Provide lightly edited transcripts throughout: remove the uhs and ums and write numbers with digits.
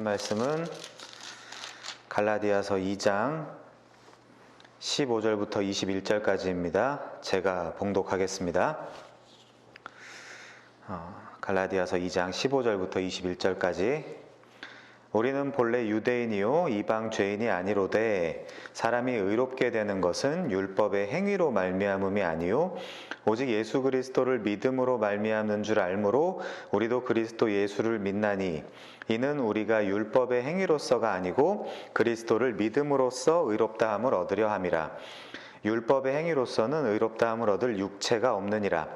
말씀은 갈라디아서 2장 15절부터 21절까지입니다. 제가 봉독하겠습니다. 갈라디아서 2장 15절부터 21절까지. 우리는 본래 유대인이요 이방 죄인이 아니로되 사람이 의롭게 되는 것은 율법의 행위로 말미암음이 아니요 오직 예수 그리스도를 믿음으로 말미암는 줄 알므로 우리도 그리스도 예수를 믿나니 이는 우리가 율법의 행위로서가 아니고 그리스도를 믿음으로써 의롭다함을 얻으려 함이라. 율법의 행위로서는 의롭다함을 얻을 육체가 없느니라.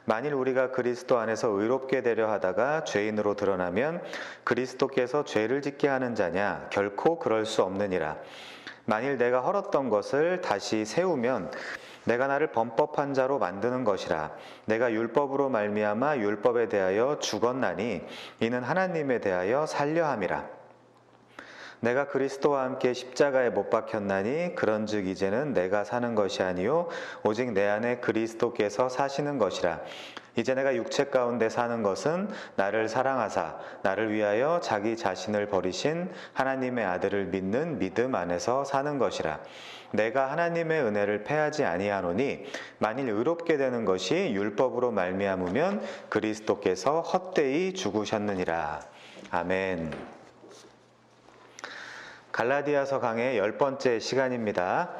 만일 우리가 그리스도 안에서 의롭게 되려 하다가 죄인으로 드러나면 그리스도께서 죄를 짓게 하는 자냐? 결코 그럴 수 없느니라. 만일 내가 헐었던 것을 다시 세우면 내가 나를 범법한 자로 만드는 것이라. 내가 율법으로 말미암아 율법에 대하여 죽었나니 이는 하나님에 대하여 살려 함이라. 내가 그리스도와 함께 십자가에 못 박혔나니 그런즉 이제는 내가 사는 것이 아니요 오직 내 안에 그리스도께서 사시는 것이라. 이제 내가 육체 가운데 사는 것은 나를 사랑하사 나를 위하여 자기 자신을 버리신 하나님의 아들을 믿는 믿음 안에서 사는 것이라. 내가 하나님의 은혜를 패하지 아니하노니 만일 의롭게 되는 것이 율법으로 말미암으면 그리스도께서 헛되이 죽으셨느니라. 아멘. 갈라디아서 강의 10번째 시간입니다.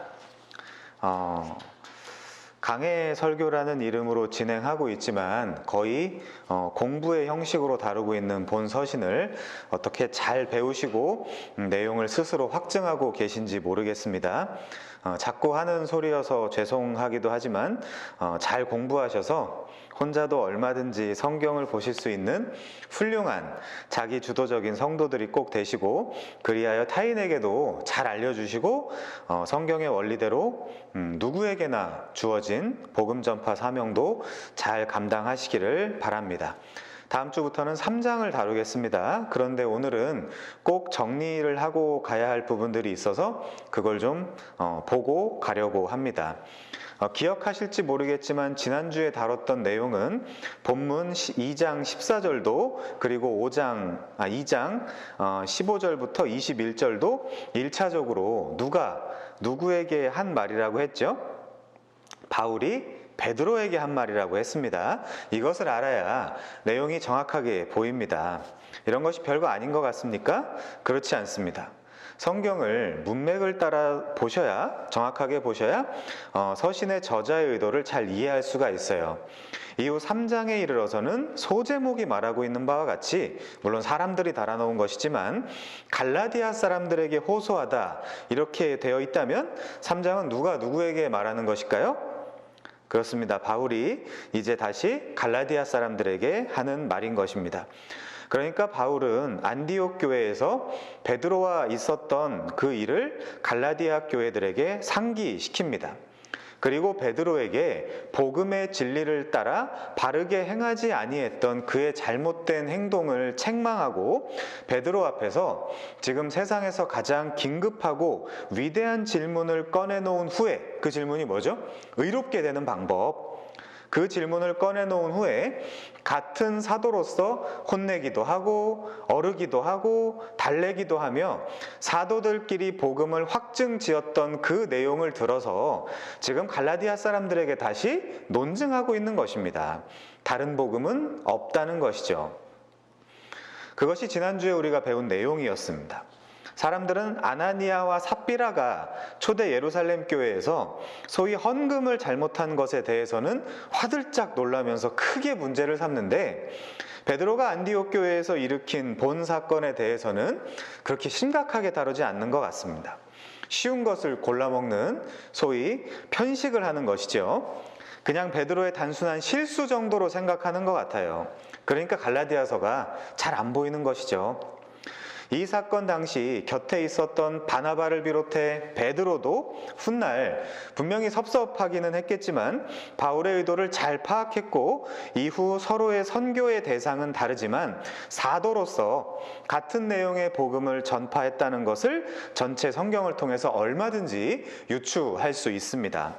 강해 설교라는 이름으로 진행하고 있지만 거의 공부의 형식으로 다루고 있는 본 서신을 어떻게 잘 배우시고 내용을 스스로 확증하고 계신지 모르겠습니다. 자꾸 하는 소리여서 죄송하기도 하지만 잘 공부하셔서 혼자도 얼마든지 성경을 보실 수 있는 훌륭한 자기 주도적인 성도들이 꼭 되시고 그리하여 타인에게도 잘 알려주시고 성경의 원리대로 누구에게나 주어진 복음 전파 사명도 잘 감당하시기를 바랍니다. 다음 주부터는 3장을 다루겠습니다. 그런데 오늘은 꼭 정리를 하고 가야 할 부분들이 있어서 그걸 좀 보고 가려고 합니다. 기억하실지 모르겠지만 지난주에 다뤘던 내용은 본문 2장 14절도 그리고 2장 15절부터 21절도 1차적으로 누가 누구에게 한 말이라고 했죠? 바울이 베드로에게 한 말이라고 했습니다. 이것을 알아야 내용이 정확하게 보입니다. 이런 것이 별거 아닌 것 같습니까? 그렇지 않습니다. 성경을 문맥을 따라 보셔야, 정확하게 보셔야 서신의 저자의 의도를 잘 이해할 수가 있어요. 이후 3장에 이르러서는 소제목이 말하고 있는 바와 같이 물론 사람들이 달아놓은 것이지만 갈라디아 사람들에게 호소하다 이렇게 되어 있다면 3장은 누가 누구에게 말하는 것일까요? 그렇습니다. 바울이 이제 다시 갈라디아 사람들에게 하는 말인 것입니다. 그러니까 바울은 안디옥 교회에서 베드로와 있었던 그 일을 갈라디아 교회들에게 상기시킵니다. 그리고 베드로에게 복음의 진리를 따라 바르게 행하지 아니했던 그의 잘못된 행동을 책망하고 베드로 앞에서 지금 세상에서 가장 긴급하고 위대한 질문을 꺼내놓은 후에 그 질문이 뭐죠? 의롭게 되는 방법. 그 질문을 꺼내놓은 후에 같은 사도로서 혼내기도 하고 어르기도 하고 달래기도 하며 사도들끼리 복음을 확증지었던 그 내용을 들어서 지금 갈라디아 사람들에게 다시 논증하고 있는 것입니다. 다른 복음은 없다는 것이죠. 그것이 지난주에 우리가 배운 내용이었습니다. 사람들은 아나니아와 삽비라가 초대 예루살렘 교회에서 소위 헌금을 잘못한 것에 대해서는 화들짝 놀라면서 크게 문제를 삼는데 베드로가 안디옥 교회에서 일으킨 본 사건에 대해서는 그렇게 심각하게 다루지 않는 것 같습니다. 쉬운 것을 골라먹는 소위 편식을 하는 것이죠. 그냥 베드로의 단순한 실수 정도로 생각하는 것 같아요. 그러니까 갈라디아서가 잘 안 보이는 것이죠. 이 사건 당시 곁에 있었던 바나바를 비롯해 베드로도 훗날 분명히 섭섭하기는 했겠지만 바울의 의도를 잘 파악했고 이후 서로의 선교의 대상은 다르지만 사도로서 같은 내용의 복음을 전파했다는 것을 전체 성경을 통해서 얼마든지 유추할 수 있습니다.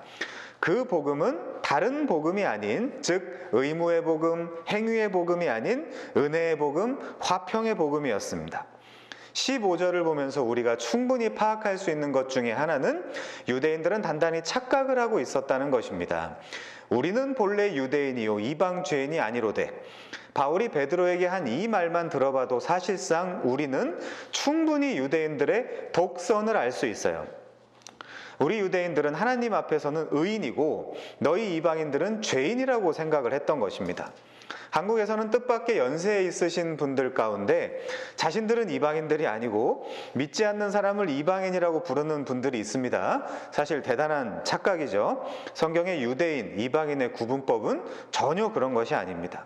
그 복음은 다른 복음이 아닌, 즉 의무의 복음, 행위의 복음이 아닌 은혜의 복음, 화평의 복음이었습니다. 15절을 보면서 우리가 충분히 파악할 수 있는 것 중에 하나는 유대인들은 단단히 착각을 하고 있었다는 것입니다. 우리는 본래 유대인이요 이방 죄인이 아니로되. 바울이 베드로에게 한 이 말만 들어봐도 사실상 우리는 충분히 유대인들의 독선을 알 수 있어요. 우리 유대인들은 하나님 앞에서는 의인이고 너희 이방인들은 죄인이라고 생각을 했던 것입니다. 한국에서는 뜻밖의 연세에 있으신 분들 가운데 자신들은 이방인들이 아니고 믿지 않는 사람을 이방인이라고 부르는 분들이 있습니다. 사실 대단한 착각이죠. 성경의 유대인, 이방인의 구분법은 전혀 그런 것이 아닙니다.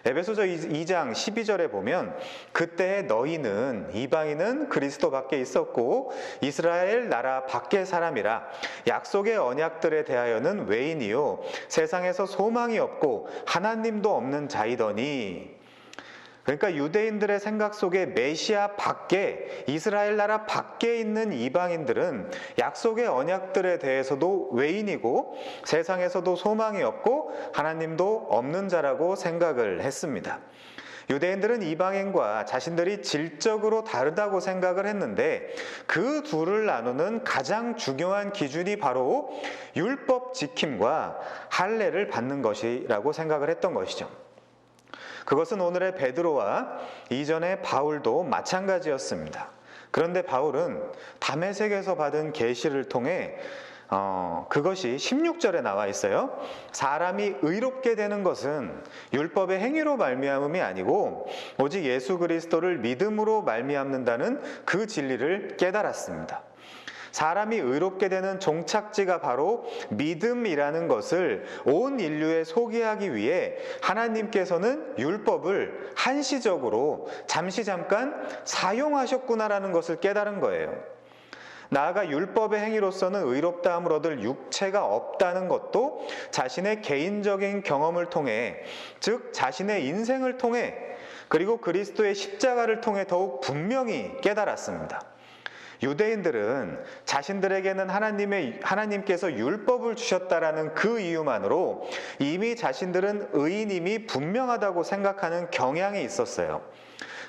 에베소서 2장 12절에 보면 그때 너희는 이방인은 그리스도 밖에 있었고 이스라엘 나라 밖의 사람이라 약속의 언약들에 대하여는 외인이요 세상에서 소망이 없고 하나님도 없는 자이더니. 그러니까 유대인들의 생각 속에 메시아 밖에 이스라엘 나라 밖에 있는 이방인들은 약속의 언약들에 대해서도 외인이고 세상에서도 소망이 없고 하나님도 없는 자라고 생각을 했습니다. 유대인들은 이방인과 자신들이 질적으로 다르다고 생각을 했는데 그 둘을 나누는 가장 중요한 기준이 바로 율법 지킴과 할례를 받는 것이라고 생각을 했던 것이죠. 그것은 오늘의 베드로와 이전의 바울도 마찬가지였습니다. 그런데 바울은 다메섹에서 받은 계시를 통해 그것이 16절에 나와 있어요. 사람이 의롭게 되는 것은 율법의 행위로 말미암음이 아니고 오직 예수 그리스도를 믿음으로 말미암는다는 그 진리를 깨달았습니다. 사람이 의롭게 되는 종착지가 바로 믿음이라는 것을 온 인류에 소개하기 위해 하나님께서는 율법을 한시적으로 잠깐 사용하셨구나라는 것을 깨달은 거예요. 나아가 율법의 행위로서는 의롭다함을 얻을 육체가 없다는 것도 자신의 개인적인 경험을 통해, 즉 자신의 인생을 통해, 그리고 그리스도의 십자가를 통해 더욱 분명히 깨달았습니다. 유대인들은 자신들에게는 하나님께서 율법을 주셨다라는 그 이유만으로 이미 자신들은 의인임이 분명하다고 생각하는 경향이 있었어요.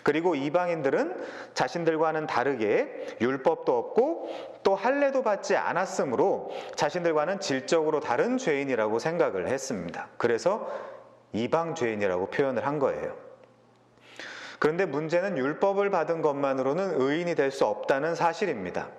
그리고 이방인들은 자신들과는 다르게 율법도 없고 또 할례도 받지 않았으므로 자신들과는 질적으로 다른 죄인이라고 생각을 했습니다. 그래서 이방 죄인이라고 표현을 한 거예요. 그런데 문제는 율법을 받은 것만으로는 의인이 될 수 없다는 사실입니다.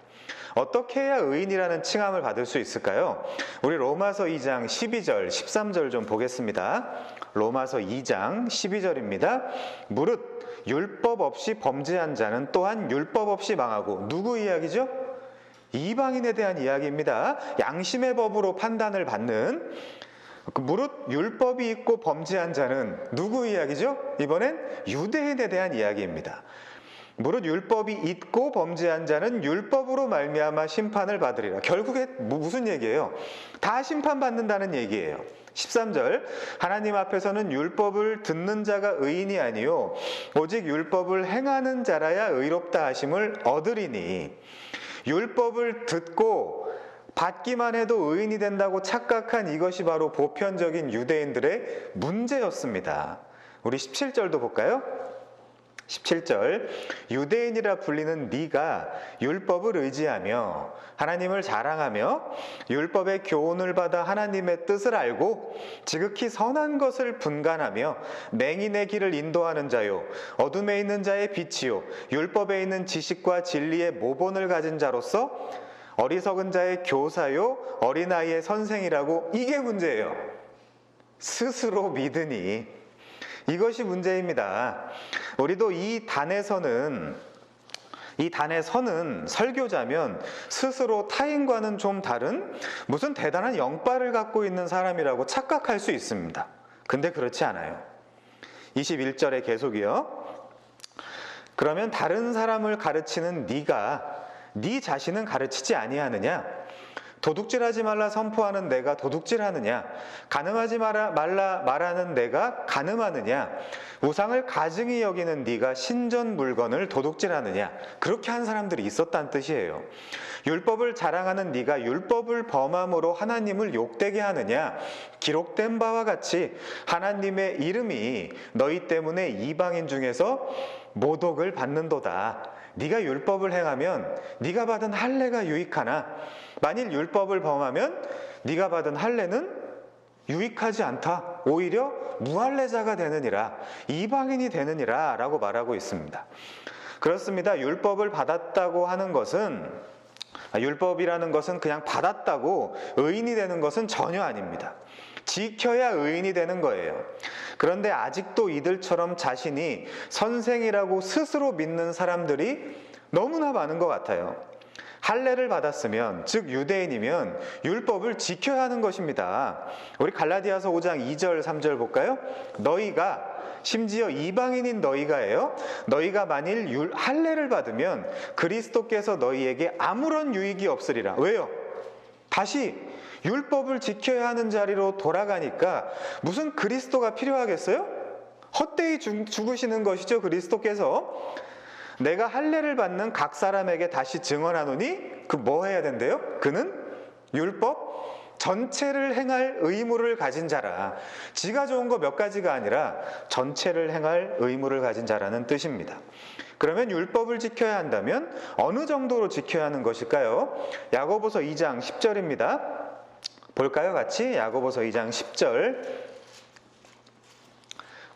어떻게 해야 의인이라는 칭함을 받을 수 있을까요? 우리 로마서 2장 12절, 13절 좀 보겠습니다. 로마서 2장 12절입니다. 무릇 율법 없이 범죄한 자는 또한 율법 없이 망하고, 누구 이야기죠? 이방인에 대한 이야기입니다. 양심의 법으로 판단을 받는, 무릇 율법이 있고 범죄한 자는 누구 이야기죠? 이번엔 유대인에 대한 이야기입니다. 무릇 율법이 있고 범죄한 자는 율법으로 말미암아 심판을 받으리라. 결국에 무슨 얘기예요? 다 심판받는다는 얘기예요. 13절, 하나님 앞에서는 율법을 듣는 자가 의인이 아니요 오직 율법을 행하는 자라야 의롭다 하심을 얻으리니. 율법을 듣고 받기만 해도 의인이 된다고 착각한 이것이 바로 보편적인 유대인들의 문제였습니다. 우리 17절도 볼까요? 17절, 유대인이라 불리는 네가 율법을 의지하며 하나님을 자랑하며 율법의 교훈을 받아 하나님의 뜻을 알고 지극히 선한 것을 분간하며 맹인의 길을 인도하는 자요 어둠에 있는 자의 빛이요 율법에 있는 지식과 진리의 모본을 가진 자로서 어리석은 자의 교사요 어린아이의 선생이라고. 이게 문제예요. 스스로 믿으니. 이것이 문제입니다. 우리도 이 단에 서는 설교자면 스스로 타인과는 좀 다른 무슨 대단한 영빨을 갖고 있는 사람이라고 착각할 수 있습니다. 근데 그렇지 않아요. 21절의 계속이요. 그러면 다른 사람을 가르치는 네가 네 자신은 가르치지 아니하느냐? 도둑질하지 말라 선포하는 내가 도둑질하느냐? 가늠하지 말라 말하는 내가 가늠하느냐? 우상을 가증히 여기는 네가 신전 물건을 도둑질하느냐, 그렇게 한 사람들이 있었다는 뜻이에요. 율법을 자랑하는 네가 율법을 범함으로 하나님을 욕되게 하느냐, 기록된 바와 같이 하나님의 이름이 너희 때문에 이방인 중에서 모독을 받는도다. 네가 율법을 행하면 네가 받은 할례가 유익하나 만일 율법을 범하면 네가 받은 할례는 유익하지 않다. 오히려 무할례자가 되느니라, 이방인이 되느니라 라고 말하고 있습니다. 그렇습니다. 율법을 받았다고 하는 것은, 율법이라는 것은 그냥 받았다고 의인이 되는 것은 전혀 아닙니다. 지켜야 의인이 되는 거예요. 그런데 아직도 이들처럼 자신이 선생이라고 스스로 믿는 사람들이 너무나 많은 것 같아요. 할례를 받았으면, 즉 유대인이면 율법을 지켜야 하는 것입니다. 우리 갈라디아서 5장 2절 3절 볼까요? 너희가, 심지어 이방인인 너희가예요. 너희가 만일 할례를 받으면 그리스도께서 너희에게 아무런 유익이 없으리라. 왜요? 다시 율법을 지켜야 하는 자리로 돌아가니까 무슨 그리스도가 필요하겠어요? 헛되이 죽으시는 것이죠. 그리스도께서. 내가 할례를 받는 각 사람에게 다시 증언하노니 그 뭐 해야 된대요? 그는 율법 전체를 행할 의무를 가진 자라. 지가 좋은 거 몇 가지가 아니라 전체를 행할 의무를 가진 자라는 뜻입니다. 그러면 율법을 지켜야 한다면 어느 정도로 지켜야 하는 것일까요? 야고보서 2장 10절입니다. 볼까요? 같이 야고보서 2장 10절.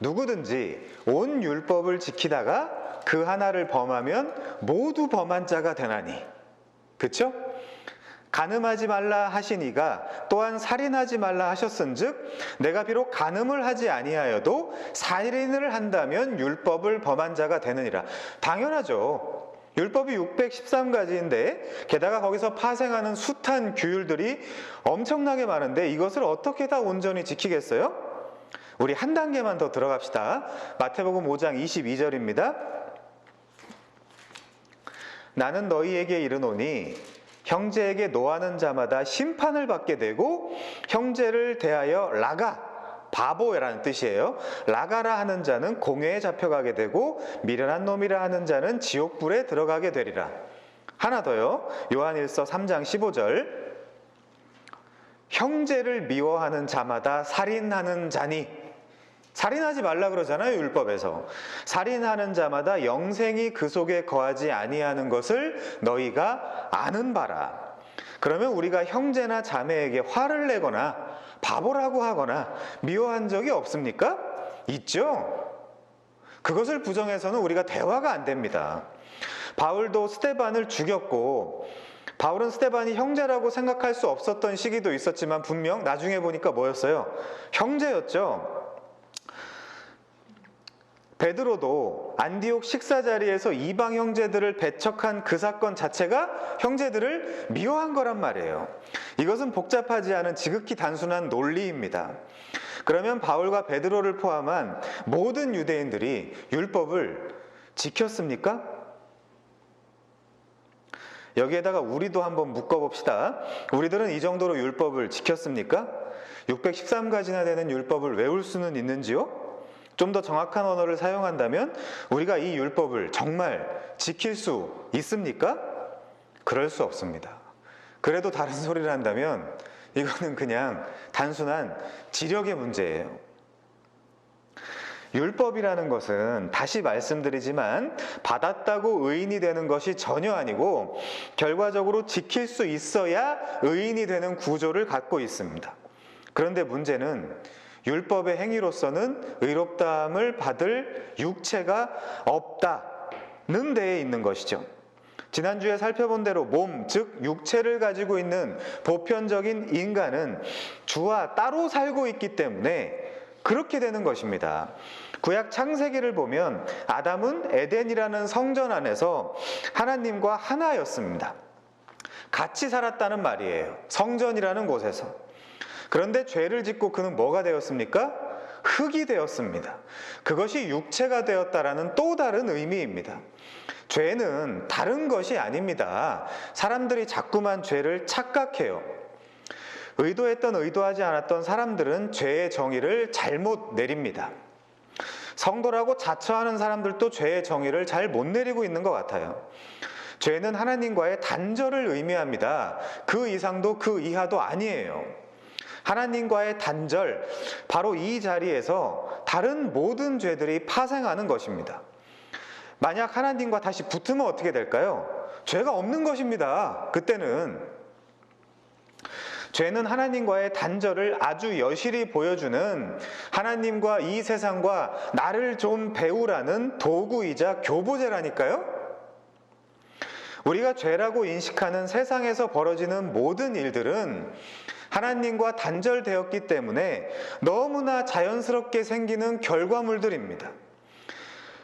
누구든지 온 율법을 지키다가 그 하나를 범하면 모두 범한 자가 되나니. 그쵸? 간음하지 말라 하시니가 또한 살인하지 말라 하셨은즉 내가 비록 간음을 하지 아니하여도 살인을 한다면 율법을 범한 자가 되느니라. 당연하죠. 율법이 613가지인데 게다가 거기서 파생하는 숱한 규율들이 엄청나게 많은데 이것을 어떻게 다 온전히 지키겠어요? 우리 한 단계만 더 들어갑시다. 마태복음 5장 22절입니다. 나는 너희에게 이르노니 형제에게 노하는 자마다 심판을 받게 되고 형제를 대하여 라가, 바보라는 뜻이에요. 라가라 하는 자는 공회에 잡혀가게 되고 미련한 놈이라 하는 자는 지옥불에 들어가게 되리라. 하나 더요. 요한일서 3장 15절. 형제를 미워하는 자마다 살인하는 자니. 살인하지 말라 그러잖아요. 율법에서. 살인하는 자마다 영생이 그 속에 거하지 아니하는 것을 너희가 아는 바라. 그러면 우리가 형제나 자매에게 화를 내거나 바보라고 하거나 미워한 적이 없습니까? 있죠. 그것을 부정해서는 우리가 대화가 안 됩니다. 바울도 스데반을 죽였고 바울은 스데반이 형제라고 생각할 수 없었던 시기도 있었지만 분명 나중에 보니까 뭐였어요? 형제였죠. 베드로도 안디옥 식사 자리에서 이방 형제들을 배척한 그 사건 자체가 형제들을 미워한 거란 말이에요. 이것은 복잡하지 않은 지극히 단순한 논리입니다. 그러면 바울과 베드로를 포함한 모든 유대인들이 율법을 지켰습니까? 여기에다가 우리도 한번 묶어봅시다. 우리들은 이 정도로 율법을 지켰습니까? 613가지나 되는 율법을 외울 수는 있는지요? 좀 더 정확한 언어를 사용한다면 우리가 이 율법을 정말 지킬 수 있습니까? 그럴 수 없습니다. 그래도 다른 소리를 한다면 이거는 그냥 단순한 지력의 문제예요. 율법이라는 것은 다시 말씀드리지만 받았다고 의인이 되는 것이 전혀 아니고 결과적으로 지킬 수 있어야 의인이 되는 구조를 갖고 있습니다. 그런데 문제는 율법의 행위로서는 의롭다함을 받을 육체가 없다는 데에 있는 것이죠. 지난주에 살펴본 대로 몸, 즉 육체를 가지고 있는 보편적인 인간은 주와 따로 살고 있기 때문에 그렇게 되는 것입니다. 구약 창세기를 보면 아담은 에덴이라는 성전 안에서 하나님과 하나였습니다. 같이 살았다는 말이에요. 성전이라는 곳에서. 그런데 죄를 짓고 그는 뭐가 되었습니까? 흙이 되었습니다. 그것이 육체가 되었다라는 또 다른 의미입니다. 죄는 다른 것이 아닙니다. 사람들이 자꾸만 죄를 착각해요. 의도했던 의도하지 않았던 사람들은 죄의 정의를 잘못 내립니다. 성도라고 자처하는 사람들도 죄의 정의를 잘 못 내리고 있는 것 같아요. 죄는 하나님과의 단절을 의미합니다. 그 이상도 그 이하도 아니에요. 하나님과의 단절, 바로 이 자리에서 다른 모든 죄들이 파생하는 것입니다. 만약 하나님과 다시 붙으면 어떻게 될까요? 죄가 없는 것입니다. 그때는 죄는 하나님과의 단절을 아주 여실히 보여주는 하나님과 이 세상과 나를 좀 배우라는 도구이자 교보제라니까요. 우리가 죄라고 인식하는 세상에서 벌어지는 모든 일들은 하나님과 단절되었기 때문에 너무나 자연스럽게 생기는 결과물들입니다.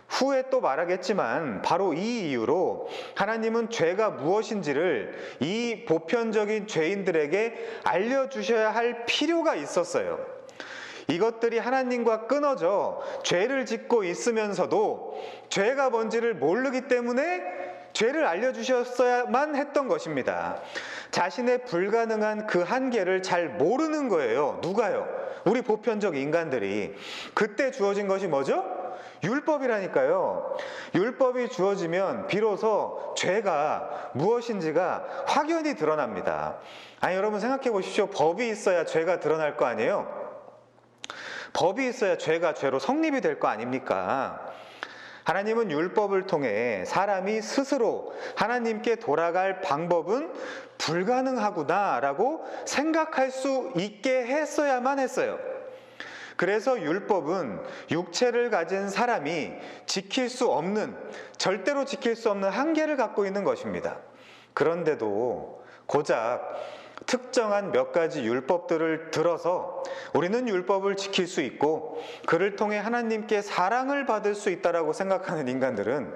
후에 또 말하겠지만 바로 이 이유로 하나님은 죄가 무엇인지를 이 보편적인 죄인들에게 알려주셔야 할 필요가 있었어요. 이것들이 하나님과 끊어져 죄를 짓고 있으면서도 죄가 뭔지를 모르기 때문에 죄를 알려주셨어야만 했던 것입니다. 자신의 불가능한 그 한계를 잘 모르는 거예요. 누가요? 우리 보편적 인간들이. 그때 주어진 것이 뭐죠? 율법이라니까요. 율법이 주어지면 비로소 죄가 무엇인지가 확연히 드러납니다. 아니, 여러분 생각해 보십시오. 법이 있어야 죄가 드러날 거 아니에요? 법이 있어야 죄가 죄로 성립이 될 거 아닙니까? 하나님은 율법을 통해 사람이 스스로 하나님께 돌아갈 방법은 불가능하구나라고 생각할 수 있게 했어야만 했어요. 그래서 율법은 육체를 가진 사람이 지킬 수 없는, 절대로 지킬 수 없는 한계를 갖고 있는 것입니다. 그런데도 고작 특정한 몇 가지 율법들을 들어서 우리는 율법을 지킬 수 있고 그를 통해 하나님께 사랑을 받을 수 있다라고 생각하는 인간들은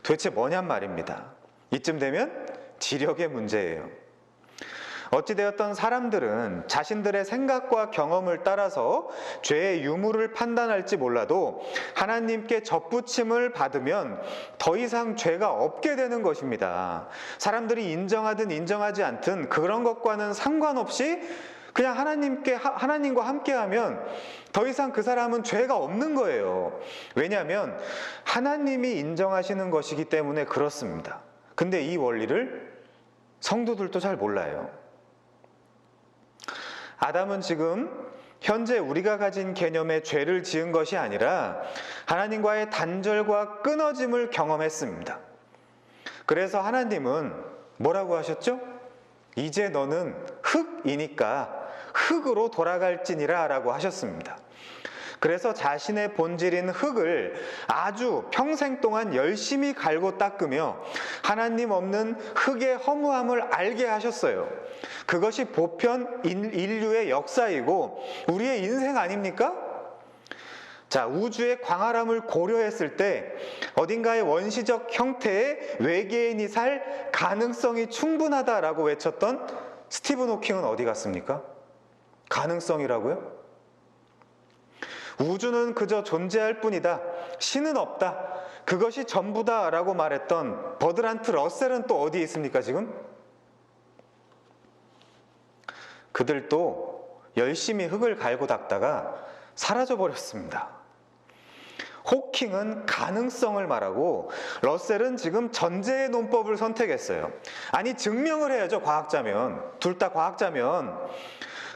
도대체 뭐냔 말입니다. 이쯤 되면 지력의 문제예요. 어찌되었던 사람들은 자신들의 생각과 경험을 따라서 죄의 유무를 판단할지 몰라도 하나님께 접붙임을 받으면 더 이상 죄가 없게 되는 것입니다. 사람들이 인정하든 인정하지 않든 그런 것과는 상관없이 그냥 하나님과 함께하면 더 이상 그 사람은 죄가 없는 거예요. 왜냐하면 하나님이 인정하시는 것이기 때문에 그렇습니다. 근데 이 원리를 성도들도 잘 몰라요. 아담은 지금 현재 우리가 가진 개념의 죄를 지은 것이 아니라 하나님과의 단절과 끊어짐을 경험했습니다. 그래서 하나님은 뭐라고 하셨죠? 이제 너는 흙이니까 흙으로 돌아갈지니라 라고 하셨습니다. 그래서 자신의 본질인 흙을 아주 평생 동안 열심히 갈고 닦으며 하나님 없는 흙의 허무함을 알게 하셨어요. 그것이 보편 인류의 역사이고 우리의 인생 아닙니까? 자, 우주의 광활함을 고려했을 때 어딘가의 원시적 형태의 외계인이 살 가능성이 충분하다라고 외쳤던 스티븐 호킹은 어디 갔습니까? 가능성이라고요? 우주는 그저 존재할 뿐이다. 신은 없다. 그것이 전부다 라고 말했던 버드란트 러셀은 또 어디에 있습니까 지금? 그들도 열심히 흙을 갈고 닦다가 사라져버렸습니다. 호킹은 가능성을 말하고 러셀은 지금 전제의 논법을 선택했어요. 아니, 증명을 해야죠. 과학자면. 둘 다 과학자면.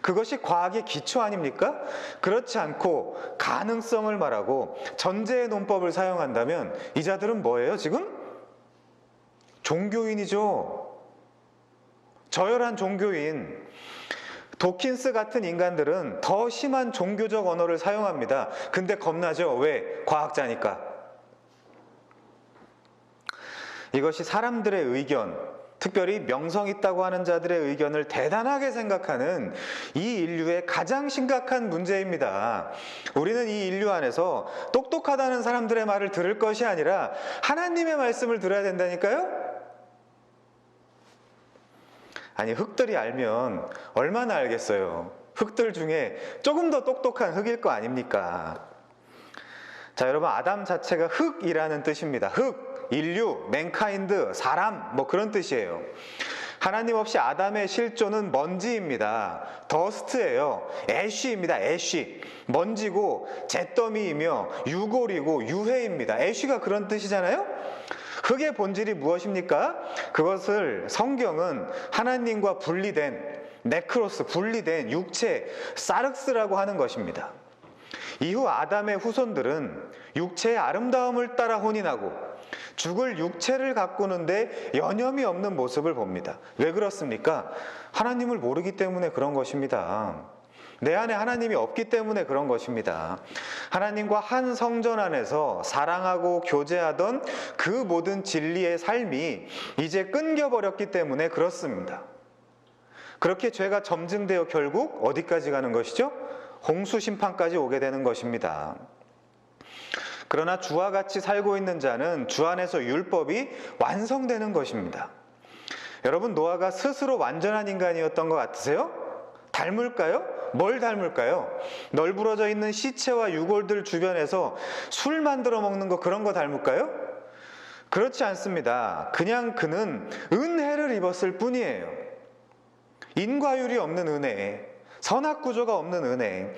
그것이 과학의 기초 아닙니까? 그렇지 않고 가능성을 말하고 전제의 논법을 사용한다면 이 자들은 뭐예요 지금? 종교인이죠. 저열한 종교인. 도킨스 같은 인간들은 더 심한 종교적 언어를 사용합니다. 근데 겁나죠. 왜? 과학자니까. 이것이 사람들의 의견, 특별히 명성 있다고 하는 자들의 의견을 대단하게 생각하는 이 인류의 가장 심각한 문제입니다. 우리는 이 인류 안에서 똑똑하다는 사람들의 말을 들을 것이 아니라 하나님의 말씀을 들어야 된다니까요? 아니, 흙들이 알면 얼마나 알겠어요. 흙들 중에 조금 더 똑똑한 흙일 거 아닙니까? 자, 여러분, 아담 자체가 흙이라는 뜻입니다. 흙, 인류, 맨카인드, 사람, 뭐 그런 뜻이에요. 하나님 없이 아담의 실존은 먼지입니다. 더스트예요. 애쉬입니다. 애쉬. 먼지고 잿더미이며 유골이고 유해입니다. 애쉬가 그런 뜻이잖아요. 흙의 본질이 무엇입니까? 그것을 성경은 하나님과 분리된 네크로스, 분리된 육체, 사륵스라고 하는 것입니다. 이후 아담의 후손들은 육체의 아름다움을 따라 혼인하고 죽을 육체를 가꾸는데 여념이 없는 모습을 봅니다. 왜 그렇습니까? 하나님을 모르기 때문에 그런 것입니다. 내 안에 하나님이 없기 때문에 그런 것입니다. 하나님과 한 성전 안에서 사랑하고 교제하던 그 모든 진리의 삶이 이제 끊겨버렸기 때문에 그렇습니다. 그렇게 죄가 점증되어 결국 어디까지 가는 것이죠? 홍수 심판까지 오게 되는 것입니다. 그러나 주와 같이 살고 있는 자는 주 안에서 율법이 완성되는 것입니다. 여러분, 노아가 스스로 완전한 인간이었던 것 같으세요? 닮을까요? 뭘 닮을까요? 널브러져 있는 시체와 유골들 주변에서 술 만들어 먹는 거, 그런 거 닮을까요? 그렇지 않습니다. 그냥 그는 은혜를 입었을 뿐이에요. 인과율이 없는 은혜, 선악구조가 없는 은혜.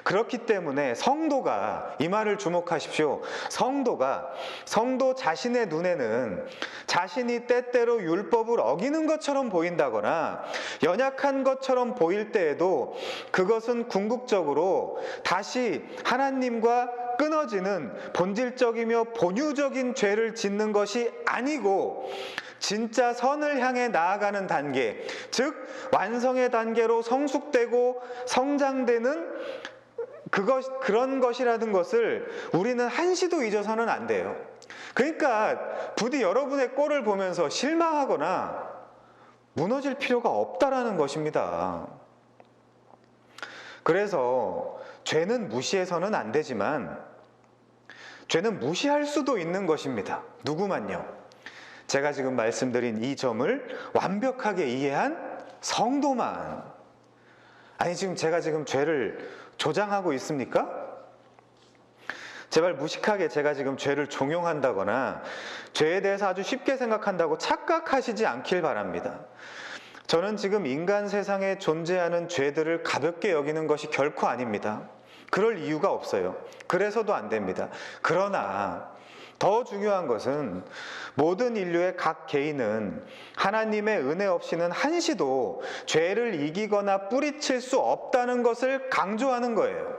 그렇기 때문에 성도가, 이 말을 주목하십시오. 성도 자신의 눈에는 자신이 때때로 율법을 어기는 것처럼 보인다거나 연약한 것처럼 보일 때에도 그것은 궁극적으로 다시 하나님과 끊어지는 본질적이며 본유적인 죄를 짓는 것이 아니고 진짜 선을 향해 나아가는 단계, 즉 완성의 단계로 성숙되고 성장되는 그런 것이라는 것을 우리는 한시도 잊어서는 안 돼요. 그러니까 부디 여러분의 꼴을 보면서 실망하거나 무너질 필요가 없다라는 것입니다. 그래서 죄는 무시해서는 안 되지만 죄는 무시할 수도 있는 것입니다. 누구만요? 제가 지금 말씀드린 이 점을 완벽하게 이해한 성도만. 아니, 제가 지금 죄를 조장하고 있습니까? 제발 무식하게 제가 지금 죄를 종용한다거나 죄에 대해서 아주 쉽게 생각한다고 착각하시지 않길 바랍니다. 저는 지금 인간 세상에 존재하는 죄들을 가볍게 여기는 것이 결코 아닙니다. 그럴 이유가 없어요. 그래서도 안 됩니다. 그러나 더 중요한 것은 모든 인류의 각 개인은 하나님의 은혜 없이는 한시도 죄를 이기거나 뿌리칠 수 없다는 것을 강조하는 거예요.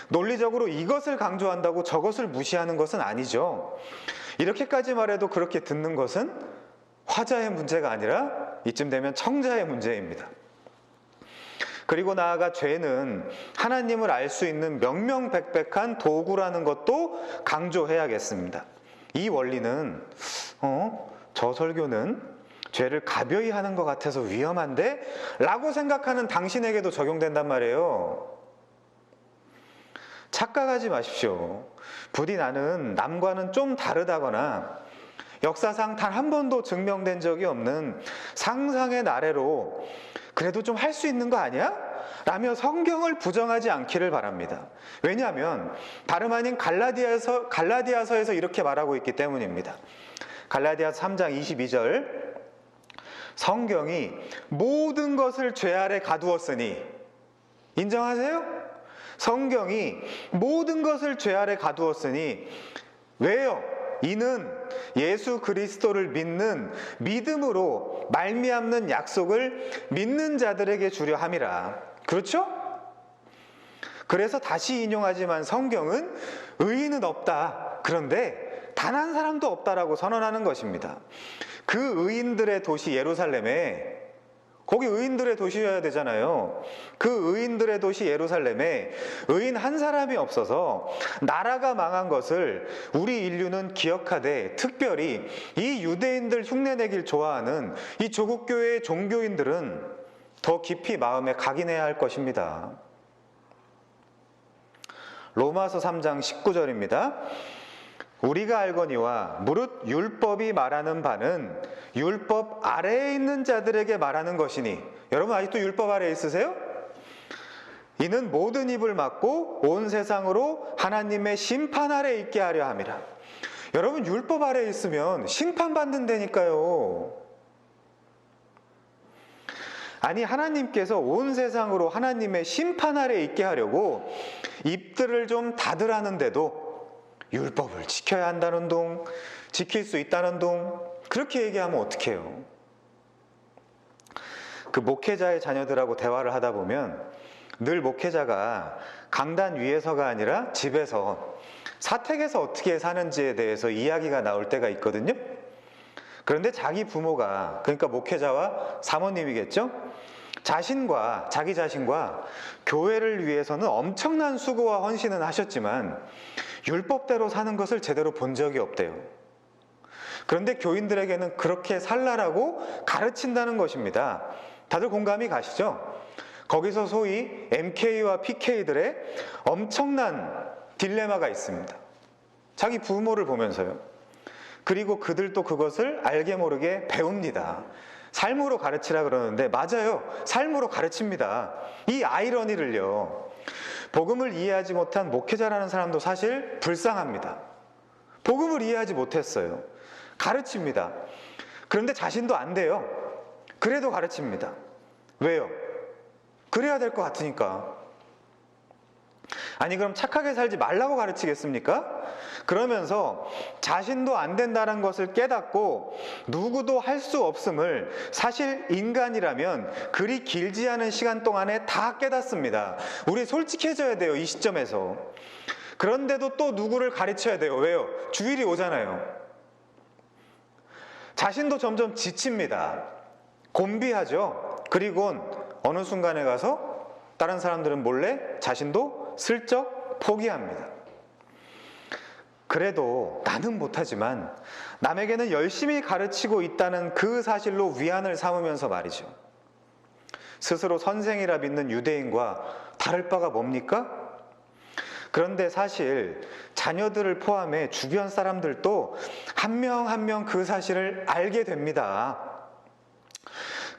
논리적으로 이것을 강조한다고 저것을 무시하는 것은 아니죠. 이렇게까지 말해도 그렇게 듣는 것은 화자의 문제가 아니라 이쯤 되면 청자의 문제입니다. 그리고 나아가 죄는 하나님을 알 수 있는 명명백백한 도구라는 것도 강조해야겠습니다. 이 원리는 저 설교는 죄를 가벼이 하는 것 같아서 위험한데? 라고 생각하는 당신에게도 적용된단 말이에요. 착각하지 마십시오. 부디 나는 남과는 좀 다르다거나 역사상 단 한 번도 증명된 적이 없는 상상의 나래로 그래도 좀 할 수 있는 거 아니야? 라며 성경을 부정하지 않기를 바랍니다. 왜냐하면 다름 아닌 갈라디아서에서 이렇게 말하고 있기 때문입니다. 갈라디아서 3장 22절, 성경이 모든 것을 죄 아래 가두었으니, 인정하세요? 성경이 모든 것을 죄 아래 가두었으니, 왜요? 이는 예수 그리스도를 믿는 믿음으로 말미암는 약속을 믿는 자들에게 주려 함이라. 그렇죠? 그래서 다시 인용하지만 성경은 의인은 없다. 그런데 단 한 사람도 없다라고 선언하는 것입니다. 그 의인들의 도시 예루살렘에, 거기 의인들의 도시여야 되잖아요. 그 의인들의 도시 예루살렘에 의인 한 사람이 없어서 나라가 망한 것을 우리 인류는 기억하되, 특별히 이 유대인들 흉내내길 좋아하는 이 조국 교회의 종교인들은 더 깊이 마음에 각인해야 할 것입니다. 로마서 3장 19절입니다. 우리가 알거니와 무릇 율법이 말하는 바는 율법 아래에 있는 자들에게 말하는 것이니. 여러분 아직도 율법 아래에 있으세요? 이는 모든 입을 막고 온 세상으로 하나님의 심판 아래에 있게 하려 함이라. 여러분 율법 아래에 있으면 심판받는다니까요. 아니, 하나님께서 온 세상으로 하나님의 심판 아래 있게 하려고 입들을 좀 닫으라는데도 율법을 지켜야 한다는 둥, 지킬 수 있다는 둥, 그렇게 얘기하면 어떡해요? 그 목회자의 자녀들하고 대화를 하다 보면 늘 목회자가 강단 위에서가 아니라 집에서 사택에서 어떻게 사는지에 대해서 이야기가 나올 때가 있거든요. 그런데 자기 부모가, 그러니까 목회자와 사모님이겠죠? 자기 자신과 교회를 위해서는 엄청난 수고와 헌신은 하셨지만 율법대로 사는 것을 제대로 본 적이 없대요. 그런데 교인들에게는 그렇게 살라라고 가르친다는 것입니다. 다들 공감이 가시죠? 거기서 소위 MK와 PK들의 엄청난 딜레마가 있습니다. 자기 부모를 보면서요. 그리고 그들도 그것을 알게 모르게 배웁니다. 삶으로 가르치라 그러는데 맞아요. 삶으로 가르칩니다. 이 아이러니를요. 복음을 이해하지 못한 목회자라는 사람도 사실 불쌍합니다. 복음을 이해하지 못했어요. 가르칩니다. 그런데 자신도 안 돼요. 그래도 가르칩니다. 왜요? 그래야 될 것 같으니까. 아니, 그럼 착하게 살지 말라고 가르치겠습니까? 그러면서 자신도 안 된다는 것을 깨닫고 누구도 할 수 없음을 사실 인간이라면 그리 길지 않은 시간 동안에 다 깨닫습니다. 우리 솔직해져야 돼요, 이 시점에서. 그런데도 또 누구를 가르쳐야 돼요. 왜요? 주일이 오잖아요. 자신도 점점 지칩니다. 곤비하죠. 그리곤 어느 순간에 가서 다른 사람들은 몰래 자신도 슬쩍 포기합니다. 그래도 나는 못하지만 남에게는 열심히 가르치고 있다는 그 사실로 위안을 삼으면서 말이죠. 스스로 선생이라 믿는 유대인과 다를 바가 뭡니까? 그런데 사실 자녀들을 포함해 주변 사람들도 한 명 한 명 그 사실을 알게 됩니다.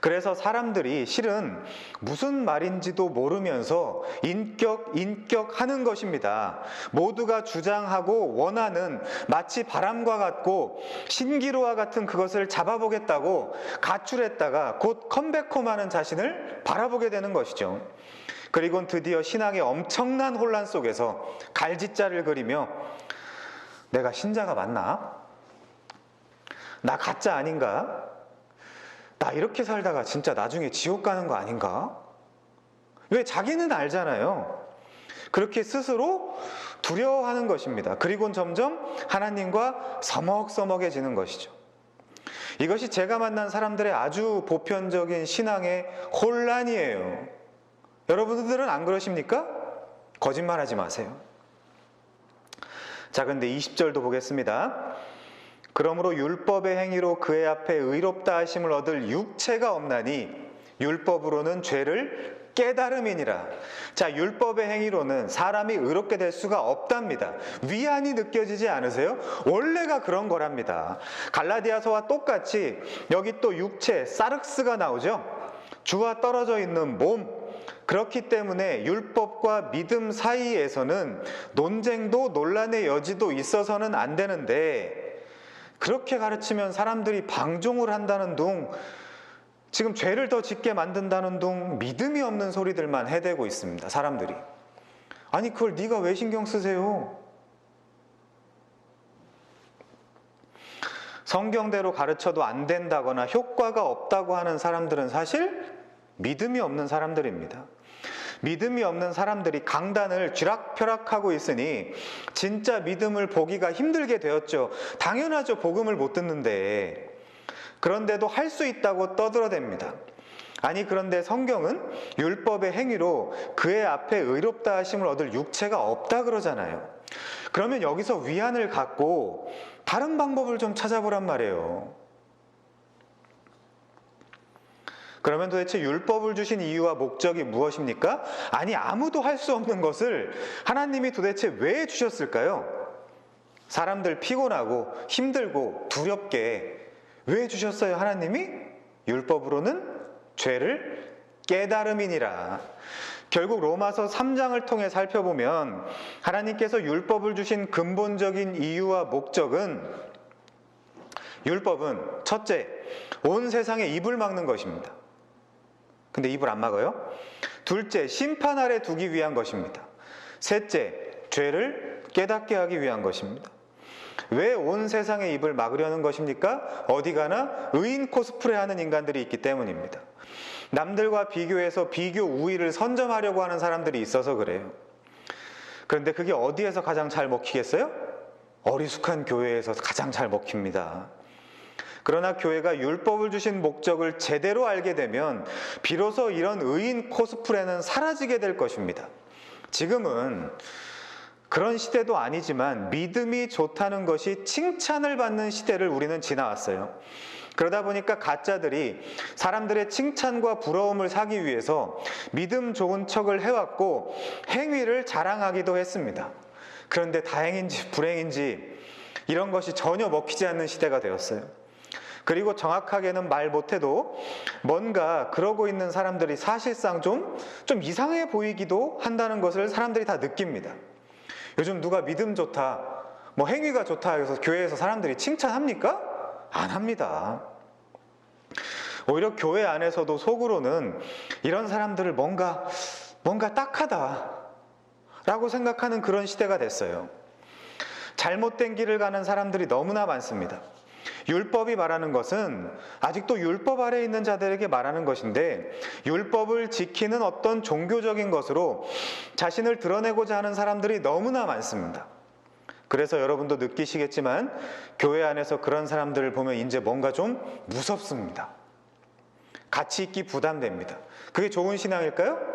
그래서 사람들이 실은 무슨 말인지도 모르면서 인격 하는 것입니다. 모두가 주장하고 원하는 마치 바람과 같고 신기루와 같은 그것을 잡아보겠다고 가출했다가 곧 컴백홈하는 자신을 바라보게 되는 것이죠. 그리고 드디어 신앙의 엄청난 혼란 속에서 갈짓자를 그리며 내가 신자가 맞나? 나 가짜 아닌가? 나 이렇게 살다가 진짜 나중에 지옥 가는 거 아닌가? 왜? 자기는 알잖아요. 그렇게 스스로 두려워하는 것입니다. 그리고 점점 하나님과 서먹서먹해지는 것이죠. 이것이 제가 만난 사람들의 아주 보편적인 신앙의 혼란이에요. 여러분들은 안 그러십니까? 거짓말하지 마세요. 자, 근데 20절도 보겠습니다. 그러므로 율법의 행위로 그의 앞에 의롭다 하심을 얻을 육체가 없나니 율법으로는 죄를 깨달음이니라. 자, 율법의 행위로는 사람이 의롭게 될 수가 없답니다. 위안이 느껴지지 않으세요? 원래가 그런 거랍니다. 갈라디아서와 똑같이 여기 또 육체, 사르스가 나오죠. 주와 떨어져 있는 몸. 그렇기 때문에 율법과 믿음 사이에서는 논쟁도 논란의 여지도 있어서는 안 되는데, 그렇게 가르치면 사람들이 방종을 한다는 둥, 지금 죄를 더 짓게 만든다는 둥, 믿음이 없는 소리들만 해대고 있습니다. 사람들이. 아니, 그걸 네가 왜 신경 쓰세요? 성경대로 가르쳐도 안 된다거나 효과가 없다고 하는 사람들은 사실 믿음이 없는 사람들입니다. 믿음이 없는 사람들이 강단을 쥐락펴락하고 있으니 진짜 믿음을 보기가 힘들게 되었죠. 당연하죠. 복음을 못 듣는데. 그런데도 할 수 있다고 떠들어댑니다. 아니, 그런데 성경은 율법의 행위로 그의 앞에 의롭다 하심을 얻을 육체가 없다 그러잖아요. 그러면 여기서 위안을 갖고 다른 방법을 좀 찾아보란 말이에요. 그러면 도대체 율법을 주신 이유와 목적이 무엇입니까? 아니, 아무도 할 수 없는 것을 하나님이 도대체 왜 주셨을까요? 사람들 피곤하고 힘들고 두렵게 왜 주셨어요, 하나님이? 율법으로는 죄를 깨달음이니라. 결국 로마서 3장을 통해 살펴보면 하나님께서 율법을 주신 근본적인 이유와 목적은, 율법은 첫째, 온 세상에 입을 막는 것입니다. 근데 입을 안 막아요. 둘째, 심판 아래 두기 위한 것입니다. 셋째, 죄를 깨닫게 하기 위한 것입니다. 왜 온 세상의 입을 막으려는 것입니까? 어디 가나 의인 코스프레 하는 인간들이 있기 때문입니다. 남들과 비교해서 비교 우위를 선점하려고 하는 사람들이 있어서 그래요. 그런데 그게 어디에서 가장 잘 먹히겠어요? 어리숙한 교회에서 가장 잘 먹힙니다. 그러나 교회가 율법을 주신 목적을 제대로 알게 되면 비로소 이런 의인 코스프레는 사라지게 될 것입니다. 지금은 그런 시대도 아니지만 믿음이 좋다는 것이 칭찬을 받는 시대를 우리는 지나왔어요. 그러다 보니까 가짜들이 사람들의 칭찬과 부러움을 사기 위해서 믿음 좋은 척을 해왔고 행위를 자랑하기도 했습니다. 그런데 다행인지 불행인지 이런 것이 전혀 먹히지 않는 시대가 되었어요. 그리고 정확하게는 말 못해도 뭔가 그러고 있는 사람들이 사실상 좀 이상해 보이기도 한다는 것을 사람들이 다 느낍니다. 요즘 누가 믿음 좋다, 뭐 행위가 좋다 해서 교회에서 사람들이 칭찬합니까? 안 합니다. 오히려 교회 안에서도 속으로는 이런 사람들을 뭔가 딱하다 라고 생각하는 그런 시대가 됐어요. 잘못된 길을 가는 사람들이 너무나 많습니다. 율법이 말하는 것은 아직도 율법 아래에 있는 자들에게 말하는 것인데 율법을 지키는 어떤 종교적인 것으로 자신을 드러내고자 하는 사람들이 너무나 많습니다. 그래서 여러분도 느끼시겠지만 교회 안에서 그런 사람들을 보면 이제 뭔가 좀 무섭습니다. 같이 있기 부담됩니다. 그게 좋은 신앙일까요?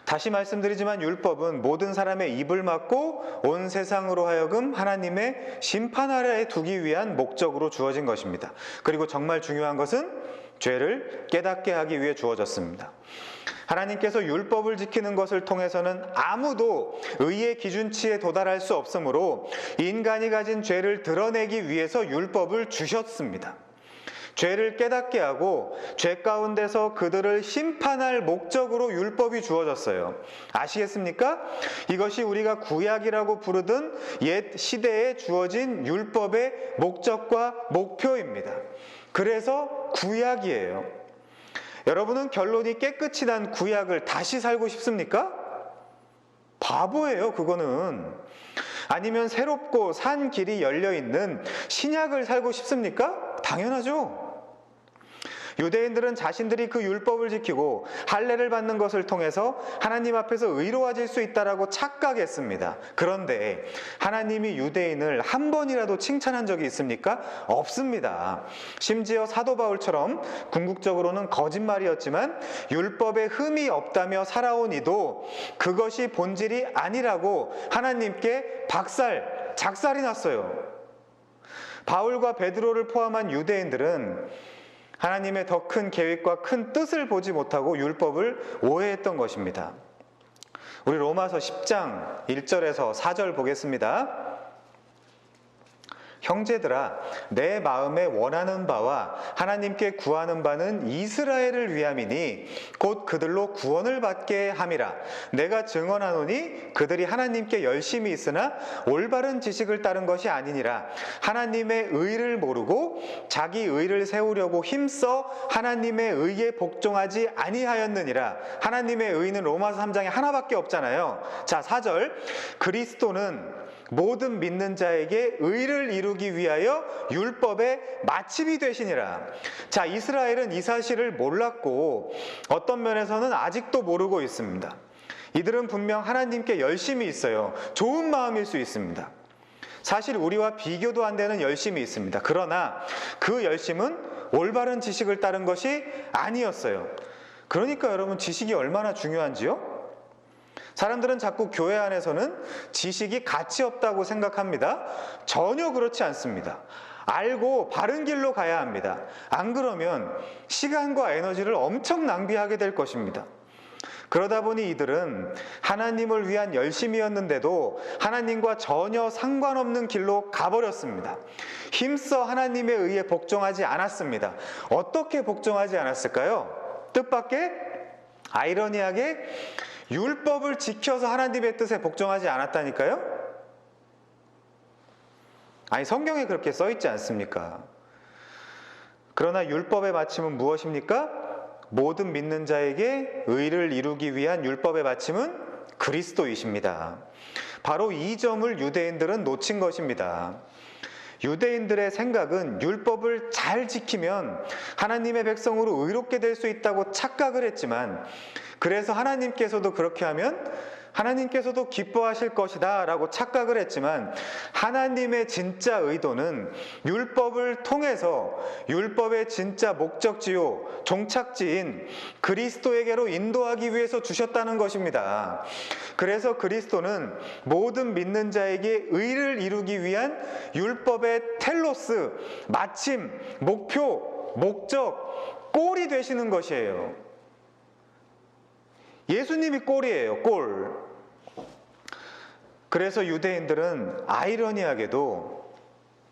다시 말씀드리지만 율법은 모든 사람의 입을 막고 온 세상으로 하여금 하나님의 심판 아래에 두기 위한 목적으로 주어진 것입니다. 그리고 정말 중요한 것은 죄를 깨닫게 하기 위해 주어졌습니다. 하나님께서 율법을 지키는 것을 통해서는 아무도 의의 기준치에 도달할 수 없으므로 인간이 가진 죄를 드러내기 위해서 율법을 주셨습니다. 죄를 깨닫게 하고 죄 가운데서 그들을 심판할 목적으로 율법이 주어졌어요. 아시겠습니까? 이것이 우리가 구약이라고 부르던 옛 시대에 주어진 율법의 목적과 목표입니다. 그래서 구약이에요. 여러분은 결론이 깨끗이 난 구약을 다시 살고 싶습니까? 바보예요, 그거는. 아니면 새롭고 산 길이 열려있는 신약을 살고 싶습니까? 당연하죠. 유대인들은 자신들이 그 율법을 지키고 할례를 받는 것을 통해서 하나님 앞에서 의로워질 수 있다라고 착각했습니다. 그런데 하나님이 유대인을 한 번이라도 칭찬한 적이 있습니까? 없습니다. 심지어 사도 바울처럼 궁극적으로는 거짓말이었지만 율법에 흠이 없다며 살아온 이도 그것이 본질이 아니라고 하나님께 작살이 났어요. 바울과 베드로를 포함한 유대인들은 하나님의 더 큰 계획과 큰 뜻을 보지 못하고 율법을 오해했던 것입니다. 우리 로마서 10장 1절에서 4절 보겠습니다. 형제들아, 내 마음에 원하는 바와 하나님께 구하는 바는 이스라엘을 위함이니 곧 그들로 구원을 받게 함이라. 내가 증언하노니 그들이 하나님께 열심히 있으나 올바른 지식을 따른 것이 아니니라. 하나님의 의를 모르고 자기 의를 세우려고 힘써 하나님의 의에 복종하지 아니하였느니라. 하나님의 의는 로마서 3장에 하나밖에 없잖아요. 자, 4절. 그리스도는 모든 믿는 자에게 의를 이루기 위하여 율법의 마침이 되시니라. 자, 이스라엘은 이 사실을 몰랐고 어떤 면에서는 아직도 모르고 있습니다. 이들은 분명 하나님께 열심히 있어요. 좋은 마음일 수 있습니다. 사실 우리와 비교도 안 되는 열심이 있습니다. 그러나 그 열심은 올바른 지식을 따른 것이 아니었어요. 그러니까 여러분, 지식이 얼마나 중요한지요? 사람들은 자꾸 교회 안에서는 지식이 가치 없다고 생각합니다. 전혀 그렇지 않습니다. 알고 바른 길로 가야 합니다. 안 그러면 시간과 에너지를 엄청 낭비하게 될 것입니다. 그러다 보니 이들은 하나님을 위한 열심이었는데도 하나님과 전혀 상관없는 길로 가버렸습니다. 힘써 하나님의 의에 복종하지 않았습니다. 어떻게 복종하지 않았을까요? 뜻밖의, 아이러니하게 율법을 지켜서 하나님의 뜻에 복종하지 않았다니까요? 아니, 성경에 그렇게 써 있지 않습니까? 그러나 율법의 마침은 무엇입니까? 모든 믿는 자에게 의를 이루기 위한 율법의 마침은 그리스도이십니다. 바로 이 점을 유대인들은 놓친 것입니다. 유대인들의 생각은 율법을 잘 지키면 하나님의 백성으로 의롭게 될 수 있다고 착각을 했지만, 그래서 하나님께서도 그렇게 하면 하나님께서도 기뻐하실 것이다 라고 착각을 했지만, 하나님의 진짜 의도는 율법을 통해서 율법의 진짜 목적지요, 종착지인 그리스도에게로 인도하기 위해서 주셨다는 것입니다. 그래서 그리스도는 모든 믿는 자에게 의를 이루기 위한 율법의 텔로스, 마침, 목표, 목적, 꼴이 되시는 것이에요. 예수님이 꼴이에요, 꼴. 그래서 유대인들은 아이러니하게도,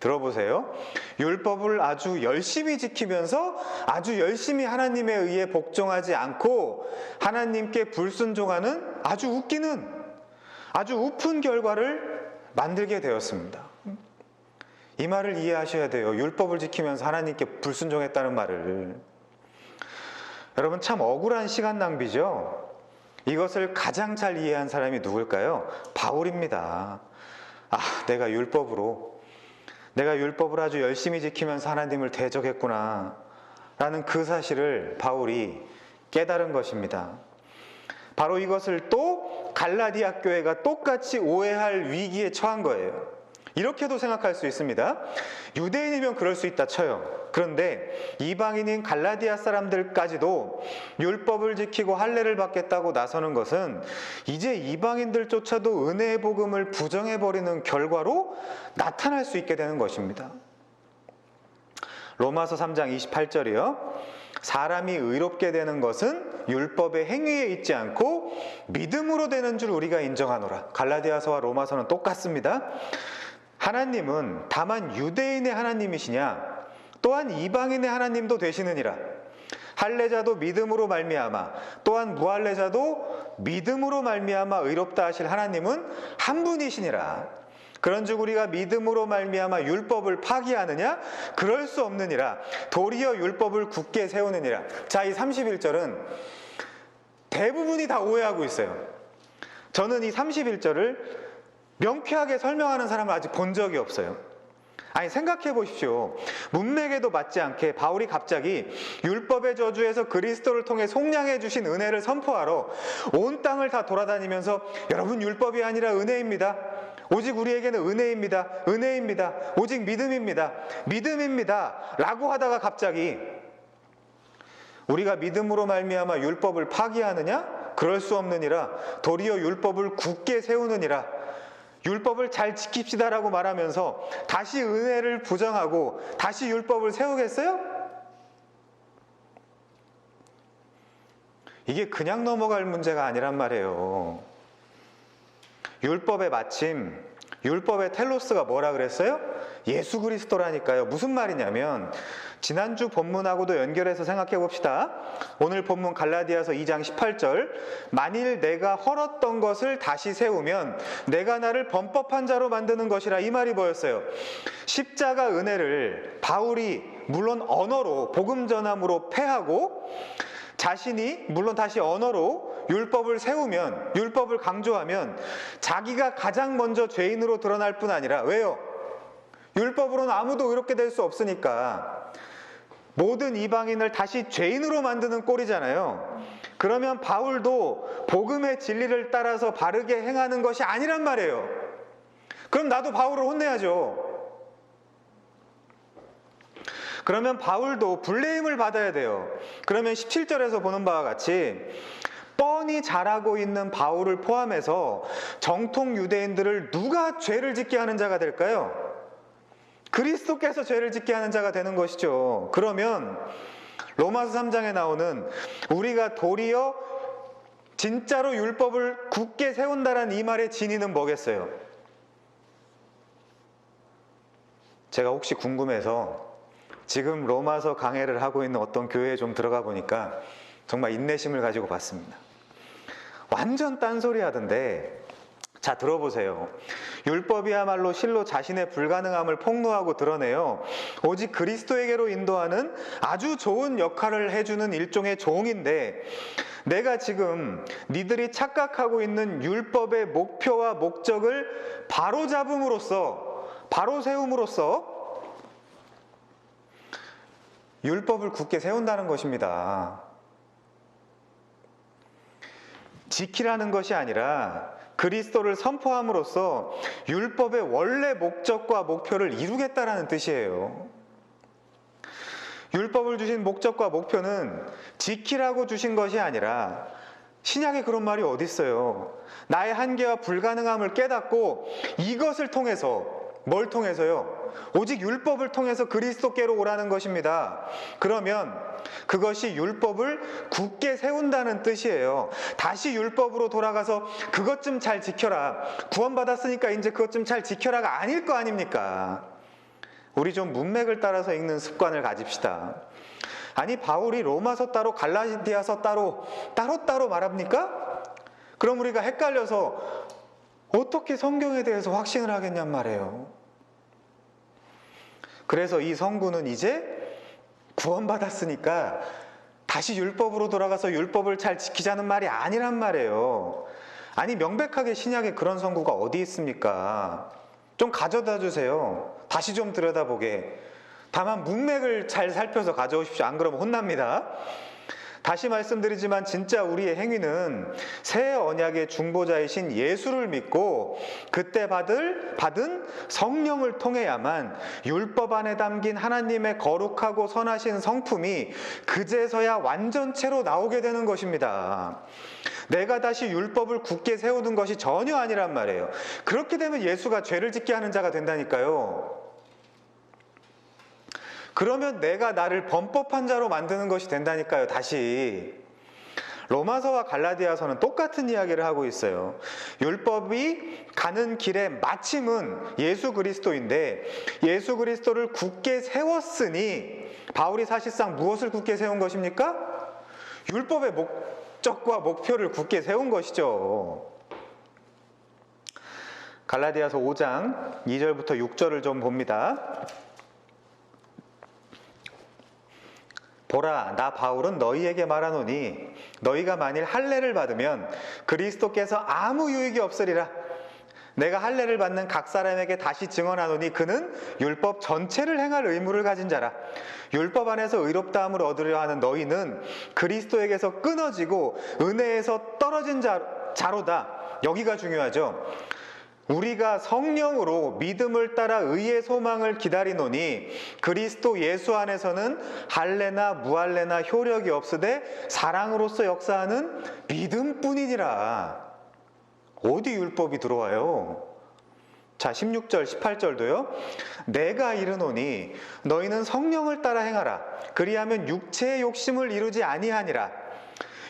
들어보세요, 율법을 아주 열심히 지키면서 아주 열심히 하나님에 의해 복종하지 않고 하나님께 불순종하는 아주 웃기는, 아주 우픈 결과를 만들게 되었습니다. 이 말을 이해하셔야 돼요. 율법을 지키면서 하나님께 불순종했다는 말을. 여러분, 참 억울한 시간 낭비죠. 이것을 가장 잘 이해한 사람이 누굴까요? 바울입니다. 내가 율법을 아주 열심히 지키면서 하나님을 대적했구나 라는 그 사실을 바울이 깨달은 것입니다. 바로 이것을 또 갈라디아 교회가 똑같이 오해할 위기에 처한 거예요. 이렇게도 생각할 수 있습니다. 유대인이면 그럴 수 있다 쳐요. 그런데 이방인인 갈라디아 사람들까지도 율법을 지키고 할례를 받겠다고 나서는 것은 이제 이방인들조차도 은혜의 복음을 부정해버리는 결과로 나타날 수 있게 되는 것입니다. 로마서 3장 28절이요. 사람이 의롭게 되는 것은 율법의 행위에 있지 않고 믿음으로 되는 줄 우리가 인정하노라. 갈라디아서와 로마서는 똑같습니다. 하나님은 다만 유대인의 하나님이시냐, 또한 이방인의 하나님도 되시느니라. 할례자도 믿음으로 말미암아, 또한 무할례자도 믿음으로 말미암아 의롭다 하실 하나님은 한 분이시니라. 그런즉 우리가 믿음으로 말미암아 율법을 파기하느냐? 그럴 수 없느니라. 도리어 율법을 굳게 세우느니라. 자, 이 31절은 대부분이 다 오해하고 있어요. 저는 이 31절을 명쾌하게 설명하는 사람을 아직 본 적이 없어요. 아니, 생각해 보십시오. 문맥에도 맞지 않게 바울이 갑자기 율법의 저주에서 그리스도를 통해 속량해 주신 은혜를 선포하러 온 땅을 다 돌아다니면서, 여러분, 율법이 아니라 은혜입니다. 오직 우리에게는 은혜입니다. 은혜입니다. 오직 믿음입니다. 믿음입니다. 라고 하다가 갑자기 우리가 믿음으로 말미암아 율법을 파기하느냐? 그럴 수 없느니라. 도리어 율법을 굳게 세우느니라. 율법을 잘 지킵시다라고 말하면서 다시 은혜를 부정하고 다시 율법을 세우겠어요? 이게 그냥 넘어갈 문제가 아니란 말이에요. 율법의 마침, 율법의 텔로스가 뭐라 그랬어요? 예수 그리스도라니까요. 무슨 말이냐면, 지난주 본문하고도 연결해서 생각해 봅시다. 오늘 본문 갈라디아서 2장 18절, 만일 내가 헐었던 것을 다시 세우면 내가 나를 범법한 자로 만드는 것이라, 이 말이 뭐였어요? 십자가 은혜를 바울이 물론 언어로 복음 전함으로 패하고 자신이 물론 다시 언어로 율법을 세우면, 율법을 강조하면 자기가 가장 먼저 죄인으로 드러날 뿐 아니라, 왜요? 율법으로는 아무도 의롭게 될 수 없으니까 모든 이방인을 다시 죄인으로 만드는 꼴이잖아요. 그러면 바울도 복음의 진리를 따라서 바르게 행하는 것이 아니란 말이에요. 그럼 나도 바울을 혼내야죠. 그러면 바울도 불레임을 받아야 돼요. 그러면 17절에서 보는 바와 같이 뻔히 잘하고 있는 바울을 포함해서 정통 유대인들을 누가 죄를 짓게 하는 자가 될까요? 그리스도께서 죄를 짓게 하는 자가 되는 것이죠. 그러면 로마서 3장에 나오는 우리가 도리어 진짜로 율법을 굳게 세운다라는 이 말의 진의는 뭐겠어요? 제가 혹시 궁금해서 지금 로마서 강해를 하고 있는 어떤 교회에 좀 들어가 보니까 정말 인내심을 가지고 봤습니다. 완전 딴소리 하던데, 자, 들어보세요. 율법이야말로 실로 자신의 불가능함을 폭로하고 드러내요. 오직 그리스도에게로 인도하는 아주 좋은 역할을 해주는 일종의 종인데, 내가 지금 니들이 착각하고 있는 율법의 목표와 목적을 바로 세움으로써 율법을 굳게 세운다는 것입니다. 지키라는 것이 아니라 그리스도를 선포함으로써 율법의 원래 목적과 목표를 이루겠다라는 뜻이에요. 율법을 주신 목적과 목표는 지키라고 주신 것이 아니라, 신약에 그런 말이 어디 있어요? 나의 한계와 불가능함을 깨닫고 이것을 통해서, 뭘 통해서요? 오직 율법을 통해서 그리스도께로 오라는 것입니다. 그러면 그것이 율법을 굳게 세운다는 뜻이에요. 다시 율법으로 돌아가서 그것 좀 잘 지켜라, 구원받았으니까 이제 그것 좀 잘 지켜라가 아닐 거 아닙니까? 우리 좀 문맥을 따라서 읽는 습관을 가집시다. 아니, 바울이 로마서 따로 갈라디아서 따로 말합니까? 그럼 우리가 헷갈려서 어떻게 성경에 대해서 확신을 하겠냔 말이에요. 그래서 이 성구는 이제 구원받았으니까 다시 율법으로 돌아가서 율법을 잘 지키자는 말이 아니란 말이에요. 아니, 명백하게 신약에 그런 성구가 어디 있습니까? 좀 가져다 주세요. 다시 좀 들여다보게. 다만 문맥을 잘 살펴서 가져오십시오. 안 그러면 혼납니다. 다시 말씀드리지만 진짜 우리의 행위는 새 언약의 중보자이신 예수를 믿고 그때 받은 성령을 통해야만 율법 안에 담긴 하나님의 거룩하고 선하신 성품이 그제서야 완전체로 나오게 되는 것입니다. 내가 다시 율법을 굳게 세우는 것이 전혀 아니란 말이에요. 그렇게 되면 예수가 죄를 짓게 하는 자가 된다니까요. 그러면 내가 나를 범법한 자로 만드는 것이 된다니까요. 다시 로마서와 갈라디아서는 똑같은 이야기를 하고 있어요. 율법이 가는 길의 마침은 예수 그리스도인데, 예수 그리스도를 굳게 세웠으니 바울이 사실상 무엇을 굳게 세운 것입니까? 율법의 목적과 목표를 굳게 세운 것이죠. 갈라디아서 5장 2절부터 6절을 좀 봅니다. 보라, 나 바울은 너희에게 말하노니 너희가 만일 할례를 받으면 그리스도께서 아무 유익이 없으리라. 내가 할례를 받는 각 사람에게 다시 증언하노니 그는 율법 전체를 행할 의무를 가진 자라. 율법 안에서 의롭다함을 얻으려 하는 너희는 그리스도에게서 끊어지고 은혜에서 떨어진 자로다. 여기가 중요하죠. 우리가 성령으로 믿음을 따라 의의 소망을 기다리노니 그리스도 예수 안에서는 할례나 무할례나 효력이 없으되 사랑으로서 역사하는 믿음뿐이니라. 어디 율법이 들어와요? 자, 16절 18절도요. 내가 이르노니 너희는 성령을 따라 행하라. 그리하면 육체의 욕심을 이루지 아니하니라.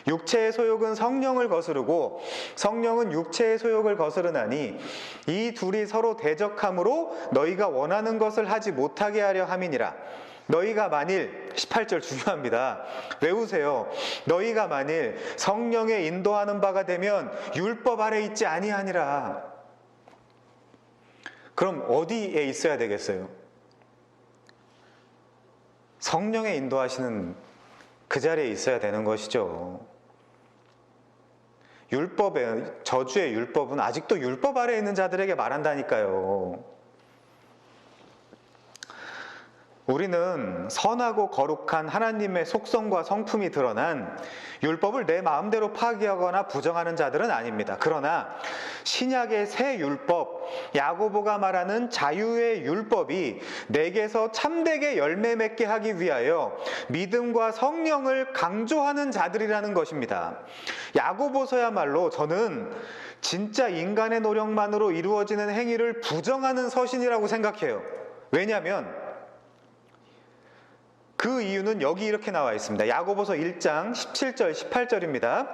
육체의 소욕은 성령을 거스르고 성령은 육체의 소욕을 거스르나니 이 둘이 서로 대적함으로 너희가 원하는 것을 하지 못하게 하려 함이니라. 너희가 만일, 18절 중요합니다. 외우세요. 너희가 만일 성령에 인도하는 바가 되면 율법 아래 있지 아니하니라. 그럼 어디에 있어야 되겠어요? 성령에 인도하시는 그 자리에 있어야 되는 것이죠. 저주의 율법은 아직도 율법 아래에 있는 자들에게 말한다니까요. 우리는 선하고 거룩한 하나님의 속성과 성품이 드러난 율법을 내 마음대로 파기하거나 부정하는 자들은 아닙니다. 그러나 신약의 새 율법, 야고보가 말하는 자유의 율법이 내게서 참되게 열매 맺게 하기 위하여 믿음과 성령을 강조하는 자들이라는 것입니다. 야고보서야말로 저는 진짜 인간의 노력만으로 이루어지는 행위를 부정하는 서신이라고 생각해요. 왜냐하면 그 이유는 여기 이렇게 나와 있습니다. 야고보서 1장 17절 18절입니다.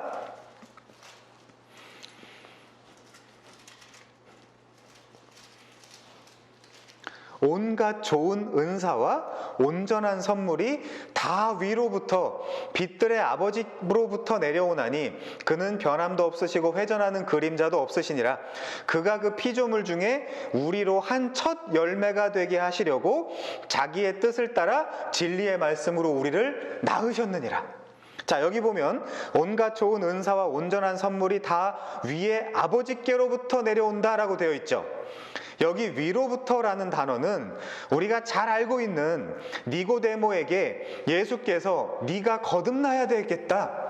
온갖 좋은 은사와 온전한 선물이 다 위로부터 빛들의 아버지로부터 내려오나니 그는 변함도 없으시고 회전하는 그림자도 없으시니라. 그가 그 피조물 중에 우리로 한 첫 열매가 되게 하시려고 자기의 뜻을 따라 진리의 말씀으로 우리를 낳으셨느니라. 자, 여기 보면 온갖 좋은 은사와 온전한 선물이 다 위에 아버지께로부터 내려온다라고 되어 있죠. 여기 위로부터라는 단어는 우리가 잘 알고 있는 니고데모에게 예수께서 네가 거듭나야 되겠다,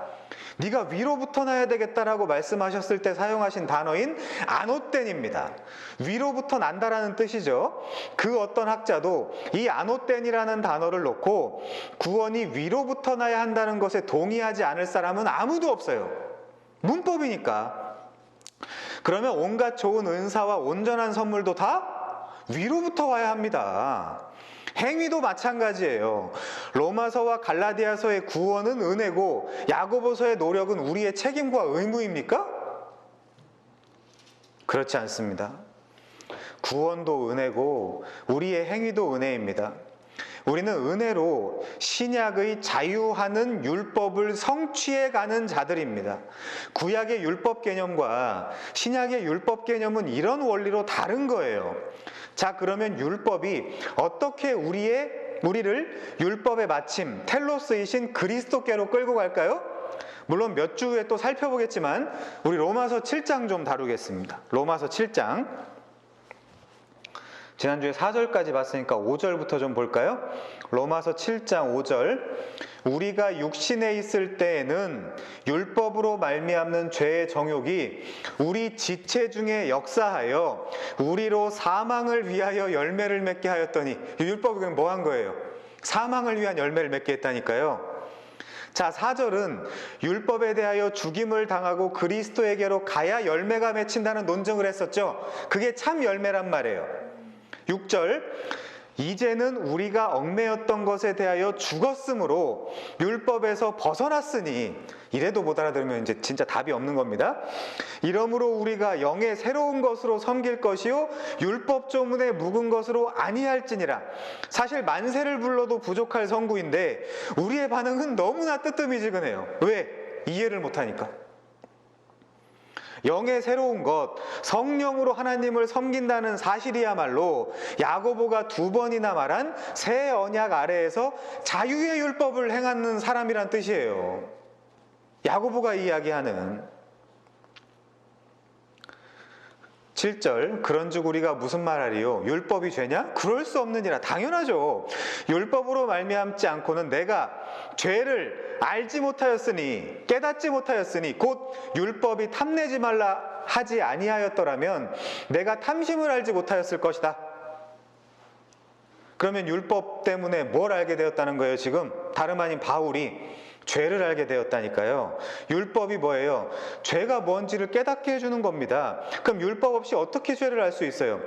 네가 위로부터 나야 되겠다라고 말씀하셨을 때 사용하신 단어인 아노덴입니다. 위로부터 난다라는 뜻이죠. 그 어떤 학자도 이 아노덴이라는 단어를 놓고 구원이 위로부터 나야 한다는 것에 동의하지 않을 사람은 아무도 없어요. 문법이니까. 그러면 온갖 좋은 은사와 온전한 선물도 다 위로부터 와야 합니다. 행위도 마찬가지예요. 로마서와 갈라디아서의 구원은 은혜고 야고보서의 노력은 우리의 책임과 의무입니까? 그렇지 않습니다. 구원도 은혜고 우리의 행위도 은혜입니다. 우리는 은혜로 신약의 자유하는 율법을 성취해가는 자들입니다. 구약의 율법 개념과 신약의 율법 개념은 이런 원리로 다른 거예요. 자, 그러면 율법이 어떻게 우리를 율법의 마침 텔로스이신 그리스도께로 끌고 갈까요? 물론 몇 주 후에 또 살펴보겠지만 우리 로마서 7장 좀 다루겠습니다. 로마서 7장. 지난주에 4절까지 봤으니까 5절부터 좀 볼까요? 로마서 7장 5절. 우리가 육신에 있을 때에는 율법으로 말미암는 죄의 정욕이 우리 지체 중에 역사하여 우리로 사망을 위하여 열매를 맺게 하였더니, 율법이 그럼 뭐 한 거예요? 사망을 위한 열매를 맺게 했다니까요. 자, 4절은 율법에 대하여 죽임을 당하고 그리스도에게로 가야 열매가 맺힌다는 논증을 했었죠. 그게 참 열매란 말이에요. 6절, 이제는 우리가 얽매였던 것에 대하여 죽었으므로 율법에서 벗어났으니, 이래도 못 알아들으면 이제 진짜 답이 없는 겁니다. 이러므로 우리가 영의 새로운 것으로 섬길 것이요 율법 조문에 묵은 것으로 아니할지니라. 사실 만세를 불러도 부족할 성구인데 우리의 반응은 너무나 뜨뜻미지근해요. 왜? 이해를 못하니까. 영의 새로운 것, 성령으로 하나님을 섬긴다는 사실이야말로 야고보가 2번이나 말한 새 언약 아래에서 자유의 율법을 행하는 사람이란 뜻이에요. 야고보가 이야기하는 7절, 그런즉 우리가 무슨 말하리요? 율법이 죄냐? 그럴 수 없느니라. 당연하죠. 율법으로 말미암지 않고는 내가 죄를 알지 못하였으니, 깨닫지 못하였으니, 곧 율법이 탐내지 말라 하지 아니하였더라면 내가 탐심을 알지 못하였을 것이다. 그러면 율법 때문에 뭘 알게 되었다는 거예요? 지금 다름 아닌 바울이 죄를 알게 되었다니까요. 율법이 뭐예요? 죄가 뭔지를 깨닫게 해주는 겁니다. 그럼 율법 없이 어떻게 죄를 알 수 있어요?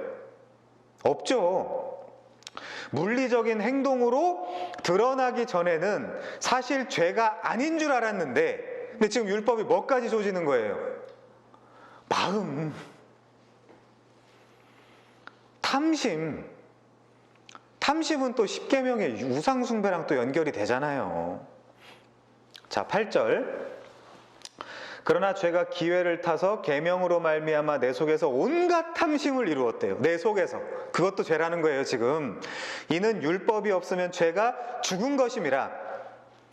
없죠. 물리적인 행동으로 드러나기 전에는 사실 죄가 아닌 줄 알았는데, 근데 지금 율법이 뭐까지 조지는 거예요? 마음, 탐심. 탐심은 또 십계명의 우상숭배랑 또 연결이 되잖아요. 자, 8절. 그러나 죄가 기회를 타서 계명으로 말미암아 내 속에서 온갖 탐심을 이루었대요. 내 속에서. 그것도 죄라는 거예요, 지금. 이는 율법이 없으면 죄가 죽은 것임이라.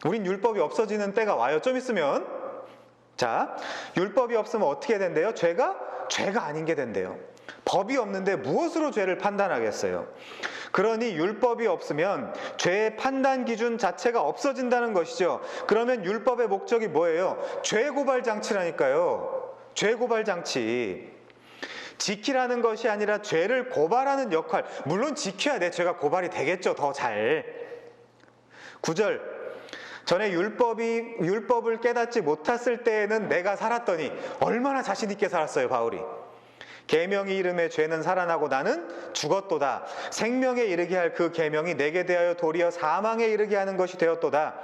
우린 율법이 없어지는 때가 와요, 좀 있으면. 자, 율법이 없으면 어떻게 된대요? 죄가 아닌 게 된대요. 법이 없는데 무엇으로 죄를 판단하겠어요? 그러니 율법이 없으면 죄의 판단 기준 자체가 없어진다는 것이죠. 그러면 율법의 목적이 뭐예요? 죄 고발 장치라니까요. 죄 고발 장치. 지키라는 것이 아니라 죄를 고발하는 역할. 물론 지켜야 내 죄가 고발이 되겠죠, 더 잘. 9절. 전에 율법을 깨닫지 못했을 때에는 내가 살았더니, 얼마나 자신 있게 살았어요, 바울이. 계명이 이름에 죄는 살아나고 나는 죽었도다. 생명에 이르게 할 그 계명이 내게 대하여 도리어 사망에 이르게 하는 것이 되었도다.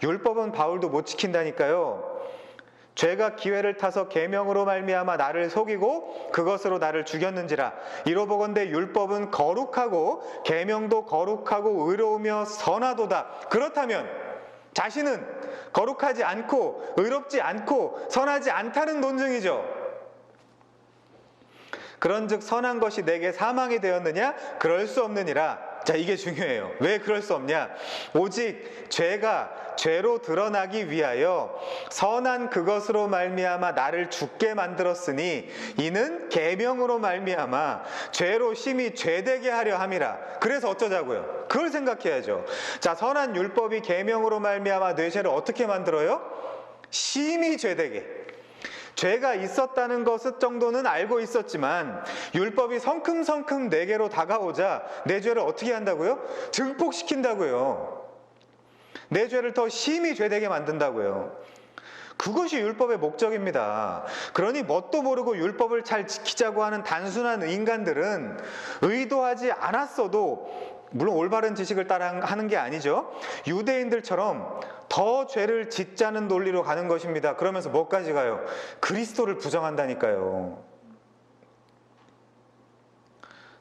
율법은 바울도 못 지킨다니까요. 죄가 기회를 타서 계명으로 말미암아 나를 속이고 그것으로 나를 죽였는지라. 이로보건대 율법은 거룩하고 계명도 거룩하고 의로우며 선하도다. 그렇다면 자신은 거룩하지 않고 의롭지 않고 선하지 않다는 논증이죠. 그런즉 선한 것이 내게 사망이 되었느냐? 그럴 수 없느니라. 자, 이게 중요해요. 왜 그럴 수 없냐? 오직 죄가 죄로 드러나기 위하여 선한 그것으로 말미암아 나를 죽게 만들었으니 이는 계명으로 말미암아 죄로 심히 죄되게 하려 함이라. 그래서 어쩌자고요? 그걸 생각해야죠. 자, 선한 율법이 계명으로 말미암아 내 죄를 어떻게 만들어요? 심히 죄되게. 죄가 있었다는 것 정도는 알고 있었지만 율법이 성큼성큼 내게로 다가오자 내 죄를 어떻게 한다고요? 증폭시킨다고요. 내 죄를 더 심히 죄되게 만든다고요. 그것이 율법의 목적입니다. 그러니 뭣도 모르고 율법을 잘 지키자고 하는 단순한 인간들은 의도하지 않았어도, 물론 올바른 지식을 따라 하는 게 아니죠, 유대인들처럼 더 죄를 짓자는 논리로 가는 것입니다. 그러면서 뭐까지 가요? 그리스도를 부정한다니까요.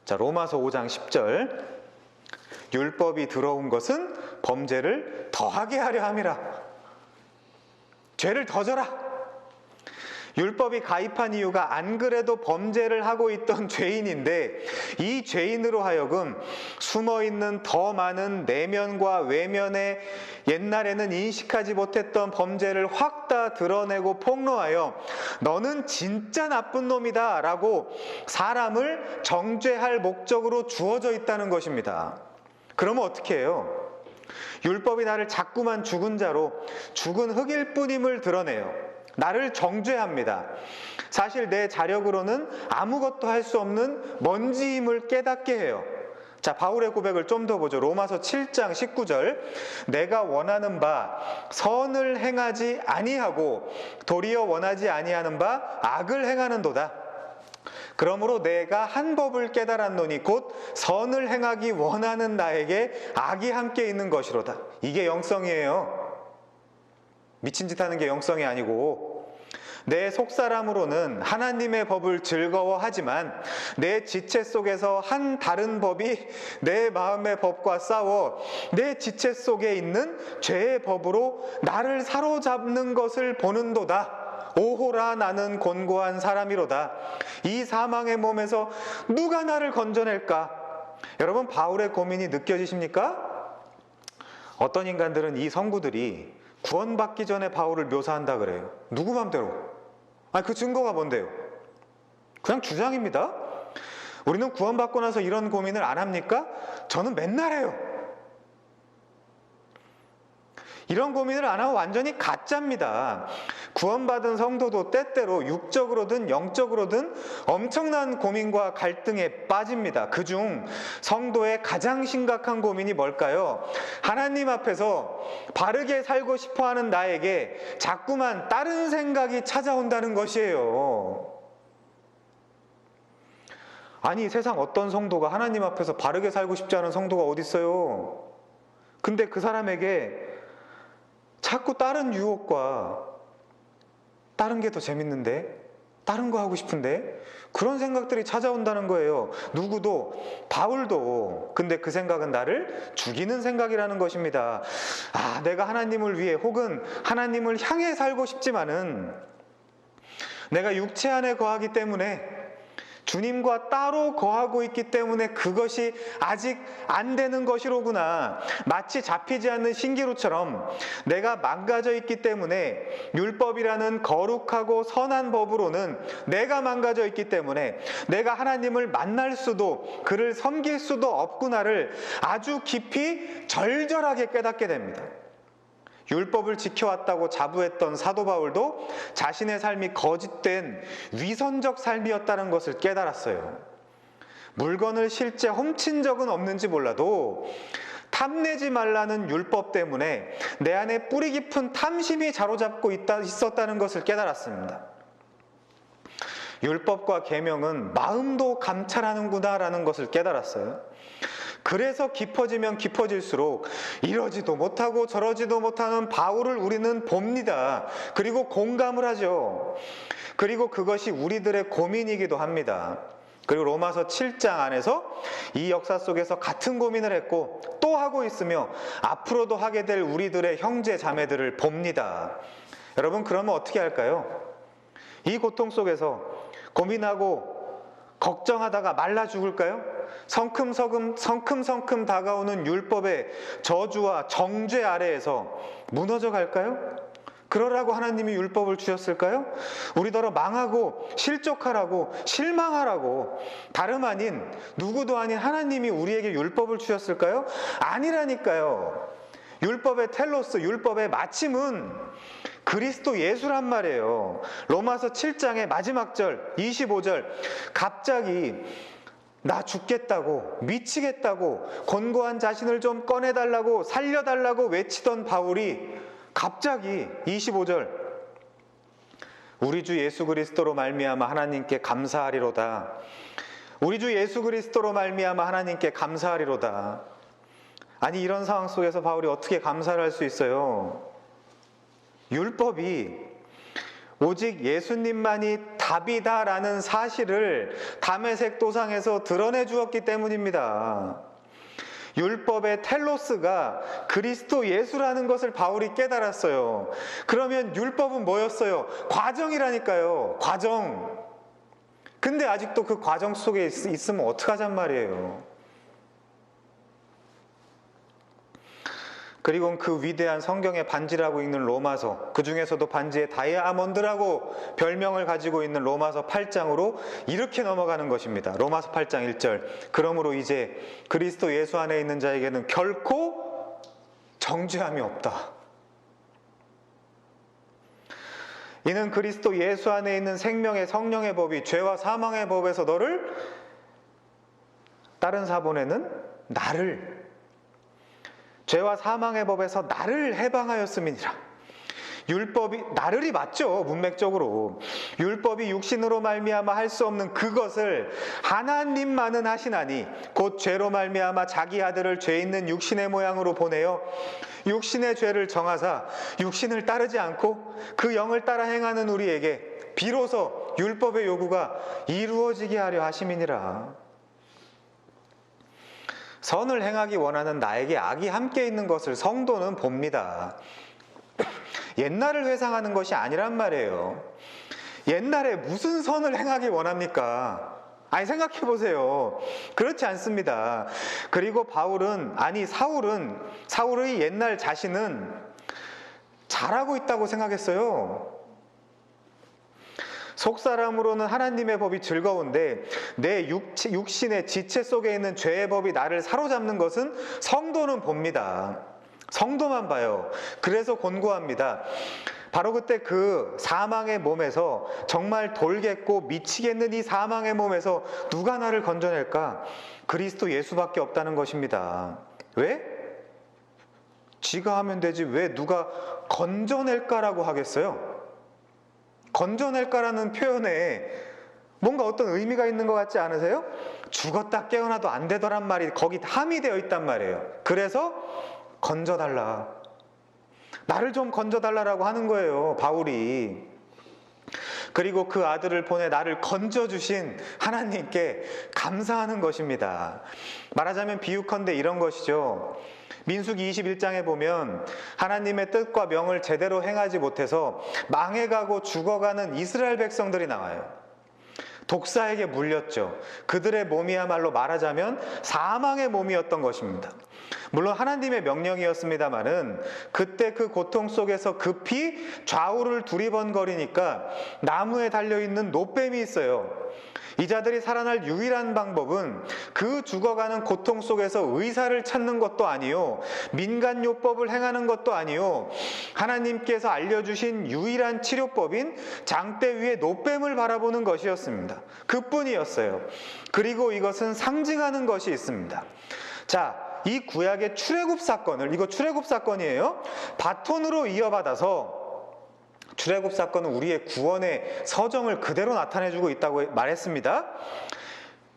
자, 로마서 5장 10절. 율법이 들어온 것은 범죄를 더하게 하려 함이라. 죄를 더 져라. 율법이 가입한 이유가 안 그래도 범죄를 하고 있던 죄인인데 이 죄인으로 하여금 숨어있는 더 많은 내면과 외면에 옛날에는 인식하지 못했던 범죄를 확 다 드러내고 폭로하여 너는 진짜 나쁜 놈이다 라고 사람을 정죄할 목적으로 주어져 있다는 것입니다. 그러면 어떻게 해요? 율법이 나를 자꾸만 죽은 자로, 죽은 흙일 뿐임을 드러내요. 나를 정죄합니다. 사실 내 자력으로는 아무것도 할 수 없는 먼지임을 깨닫게 해요. 자, 바울의 고백을 좀 더 보죠. 로마서 7장 19절. 내가 원하는 바 선을 행하지 아니하고 도리어 원하지 아니하는 바 악을 행하는도다. 그러므로 내가 한 법을 깨달았노니 곧 선을 행하기 원하는 나에게 악이 함께 있는 것이로다. 이게 영성이에요. 미친 짓 하는 게 영성이 아니고, 내 속사람으로는 하나님의 법을 즐거워하지만 내 지체 속에서 한 다른 법이 내 마음의 법과 싸워 내 지체 속에 있는 죄의 법으로 나를 사로잡는 것을 보는도다. 오호라, 나는 곤고한 사람이로다. 이 사망의 몸에서 누가 나를 건져낼까? 여러분, 바울의 고민이 느껴지십니까? 어떤 인간들은 이 성구들이 구원받기 전에 바울을 묘사한다 그래요. 누구 맘대로? 아니, 그 증거가 뭔데요? 그냥 주장입니다. 우리는 구원받고 나서 이런 고민을 안 합니까? 저는 맨날 해요. 이런 고민을 안 하고 완전히 가짜입니다. 구원받은 성도도 때때로 육적으로든 영적으로든 엄청난 고민과 갈등에 빠집니다. 그중 성도의 가장 심각한 고민이 뭘까요? 하나님 앞에서 바르게 살고 싶어하는 나에게 자꾸만 다른 생각이 찾아온다는 것이에요. 아니, 세상 어떤 성도가 하나님 앞에서 바르게 살고 싶지 않은 성도가 어디 있어요? 근데 그 사람에게 자꾸 다른 유혹과 다른 게 더 재밌는데, 다른 거 하고 싶은데, 그런 생각들이 찾아온다는 거예요. 누구도, 바울도. 근데 그 생각은 나를 죽이는 생각이라는 것입니다. 아, 내가 하나님을 위해 혹은 하나님을 향해 살고 싶지만은 내가 육체 안에 거하기 때문에, 주님과 따로 거하고 있기 때문에 그것이 아직 안 되는 것이로구나. 마치 잡히지 않는 신기루처럼 내가 망가져 있기 때문에, 율법이라는 거룩하고 선한 법으로는 내가 망가져 있기 때문에 내가 하나님을 만날 수도 그를 섬길 수도 없구나를 아주 깊이 절절하게 깨닫게 됩니다. 율법을 지켜왔다고 자부했던 사도 바울도 자신의 삶이 거짓된 위선적 삶이었다는 것을 깨달았어요. 물건을 실제 훔친 적은 없는지 몰라도 탐내지 말라는 율법 때문에 내 안에 뿌리 깊은 탐심이 자로잡고 있었다는 것을 깨달았습니다. 율법과 계명은 마음도 감찰하는구나라는 것을 깨달았어요. 그래서 깊어지면 깊어질수록 이러지도 못하고 저러지도 못하는 바울을 우리는 봅니다. 그리고 공감을 하죠. 그리고 그것이 우리들의 고민이기도 합니다. 그리고 로마서 7장 안에서 이 역사 속에서 같은 고민을 했고 또 하고 있으며 앞으로도 하게 될 우리들의 형제 자매들을 봅니다. 여러분, 그러면 어떻게 할까요? 이 고통 속에서 고민하고 걱정하다가 말라 죽을까요? 성큼성큼 다가오는 율법의 저주와 정죄 아래에서 무너져 갈까요? 그러라고 하나님이 율법을 주셨을까요? 우리더러 망하고 실족하라고, 실망하라고, 다름 아닌 누구도 아닌 하나님이 우리에게 율법을 주셨을까요? 아니라니까요. 율법의 텔로스, 율법의 마침은 그리스도 예수란 말이에요. 로마서 7장의 마지막 절 25절, 갑자기 나 죽겠다고, 미치겠다고, 곤고한 자신을 좀 꺼내달라고, 살려달라고 외치던 바울이 갑자기 25절, 우리 주 예수 그리스도로 말미암아 하나님께 감사하리로다. 우리 주 예수 그리스도로 말미암아 하나님께 감사하리로다. 아니, 이런 상황 속에서 바울이 어떻게 감사를 할 수 있어요? 율법이 오직 예수님만이 답이다라는 사실을 다메섹 도상에서 드러내 주었기 때문입니다. 율법의 텔로스가 그리스도 예수라는 것을 바울이 깨달았어요. 그러면 율법은 뭐였어요? 과정이라니까요. 과정. 근데 아직도 그 과정 속에 있으면 어떡하잔 말이에요. 그리고 그 위대한 성경의 반지라고 읽는 로마서, 그 중에서도 반지에 다이아몬드라고 별명을 가지고 있는 로마서 8장으로 이렇게 넘어가는 것입니다. 로마서 8장 1절, 그러므로 이제 그리스도 예수 안에 있는 자에게는 결코 정죄함이 없다. 이는 그리스도 예수 안에 있는 생명의 성령의 법이 죄와 사망의 법에서 너를, 다른 사본에는 나를, 죄와 사망의 법에서 나를 해방하였음이니라. 율법이, 나를이 맞죠, 문맥적으로. 율법이 육신으로 말미암아 할 수 없는 그것을 하나님만은 하시나니 곧 죄로 말미암아 자기 아들을 죄 있는 육신의 모양으로 보내어 육신의 죄를 정하사 육신을 따르지 않고 그 영을 따라 행하는 우리에게 비로소 율법의 요구가 이루어지게 하려 하심이니라. 선을 행하기 원하는 나에게 악이 함께 있는 것을 성도는 봅니다. 옛날을 회상하는 것이 아니란 말이에요. 옛날에 무슨 선을 행하기 원합니까? 아니, 생각해 보세요. 그렇지 않습니다. 그리고 바울은, 아니 사울의 옛날 자신은 잘하고 있다고 생각했어요. 속사람으로는 하나님의 법이 즐거운데 내 육신의 지체 속에 있는 죄의 법이 나를 사로잡는 것은 성도는 봅니다. 성도만 봐요. 그래서 권고합니다. 바로 그때 그 사망의 몸에서, 정말 돌겠고 미치겠는 이 사망의 몸에서 누가 나를 건져낼까? 그리스도 예수밖에 없다는 것입니다. 왜? 지가 하면 되지 왜 누가 건져낼까라고 하겠어요? 건져낼까라는 표현에 뭔가 어떤 의미가 있는 것 같지 않으세요? 죽었다 깨어나도 안 되더란 말이 거기 함의되어 있단 말이에요. 그래서 건져달라, 나를 좀 건져달라라고 하는 거예요, 바울이. 그리고 그 아들을 보내 나를 건져주신 하나님께 감사하는 것입니다. 말하자면 비유컨대 이런 것이죠. 민수기 21장에 보면 하나님의 뜻과 명을 제대로 행하지 못해서 망해가고 죽어가는 이스라엘 백성들이 나와요. 독사에게 물렸죠. 그들의 몸이야말로 말하자면 사망의 몸이었던 것입니다. 물론 하나님의 명령이었습니다마는 그때 그 고통 속에서 급히 좌우를 두리번거리니까 나무에 달려있는 노뱀이 있어요. 이 자들이 살아날 유일한 방법은 그 죽어가는 고통 속에서 의사를 찾는 것도 아니요, 민간요법을 행하는 것도 아니요, 하나님께서 알려주신 유일한 치료법인 장대 위에 노뱀을 바라보는 것이었습니다. 그뿐이었어요. 그리고 이것은 상징하는 것이 있습니다. 자, 이 구약의 출애굽 사건을, 이거 출애굽 사건이에요, 바톤으로 이어받아서, 출애굽 사건은 우리의 구원의 서정을 그대로 나타내주고 있다고 말했습니다.